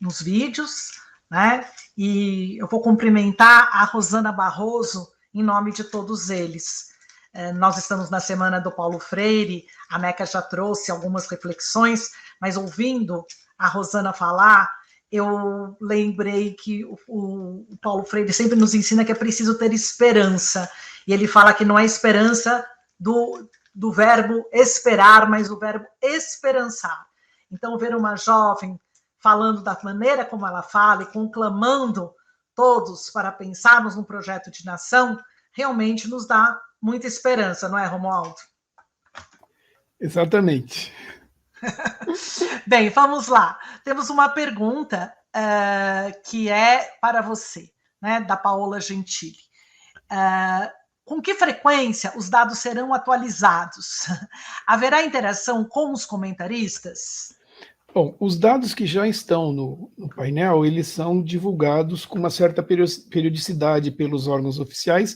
nos vídeos, né? E eu vou cumprimentar a Rosana Barroso em nome de todos eles. Nós estamos na Semana do Paulo Freire, a Neca já trouxe algumas reflexões, mas ouvindo a Rosana falar, eu lembrei que o Paulo Freire sempre nos ensina que é preciso ter esperança, e ele fala que não é esperança do verbo esperar, mas o verbo esperançar. Então, ver uma jovem falando da maneira como ela fala e conclamando todos para pensarmos num projeto de nação, realmente nos dá muita esperança, não é, Romualdo? Exatamente. Bem, vamos lá. Temos uma pergunta que é para você, né, da Paola Gentili. Com que frequência os dados serão atualizados? Haverá interação com os comentaristas? Bom, os dados que já estão no painel, eles são divulgados com uma certa periodicidade pelos órgãos oficiais,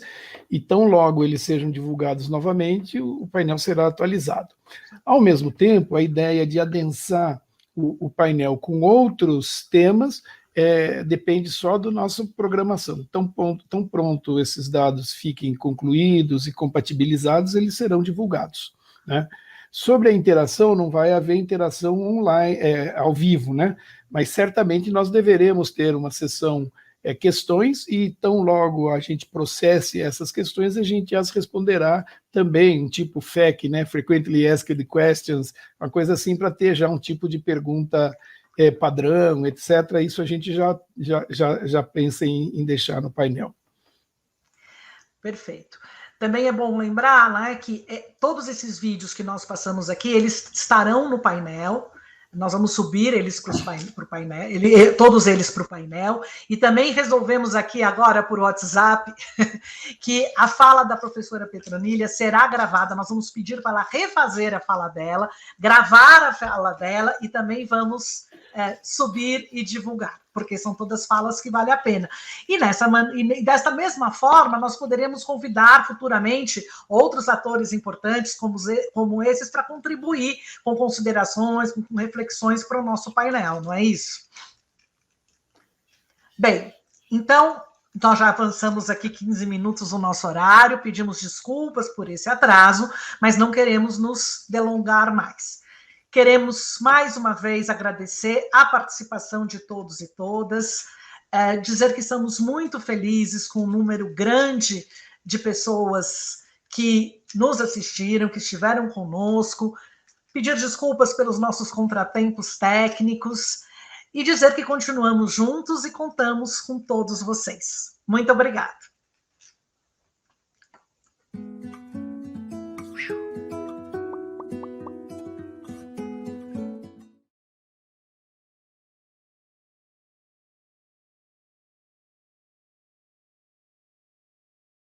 e tão logo eles sejam divulgados novamente, o painel será atualizado. Ao mesmo tempo, a ideia de adensar o painel com outros temas depende só da nossa programação. Tão pronto esses dados fiquem concluídos e compatibilizados, eles serão divulgados, né? Sobre a interação, não vai haver interação online, ao vivo, né? Mas certamente nós deveremos ter uma sessão questões, e tão logo a gente processe essas questões, a gente as responderá também, um tipo FAQ, né? Frequently Asked Questions, uma coisa assim, para ter já um tipo de pergunta padrão, etc. Isso a gente já pensa em deixar no painel. Perfeito. Também é bom lembrar, né, que todos esses vídeos que nós passamos aqui, eles estarão no painel, Nós vamos subir eles para o painel, todos eles para o painel, e também resolvemos aqui agora por WhatsApp que a fala da professora Petronília será gravada. Nós vamos pedir para ela refazer a fala dela, gravar a fala dela e também vamos subir e divulgar, porque são todas falas que vale a pena. E desta mesma forma, nós poderemos convidar futuramente outros atores importantes como esses para contribuir com considerações, com reflexões para o nosso painel, não é isso? Bem, então, nós já avançamos aqui 15 minutos o nosso horário, pedimos desculpas por esse atraso, mas não queremos nos delongar mais. Queremos, mais uma vez, agradecer a participação de todos e todas, dizer que estamos muito felizes com o número grande de pessoas que nos assistiram, que estiveram conosco, pedir desculpas pelos nossos contratempos técnicos e dizer que continuamos juntos e contamos com todos vocês. Muito obrigada.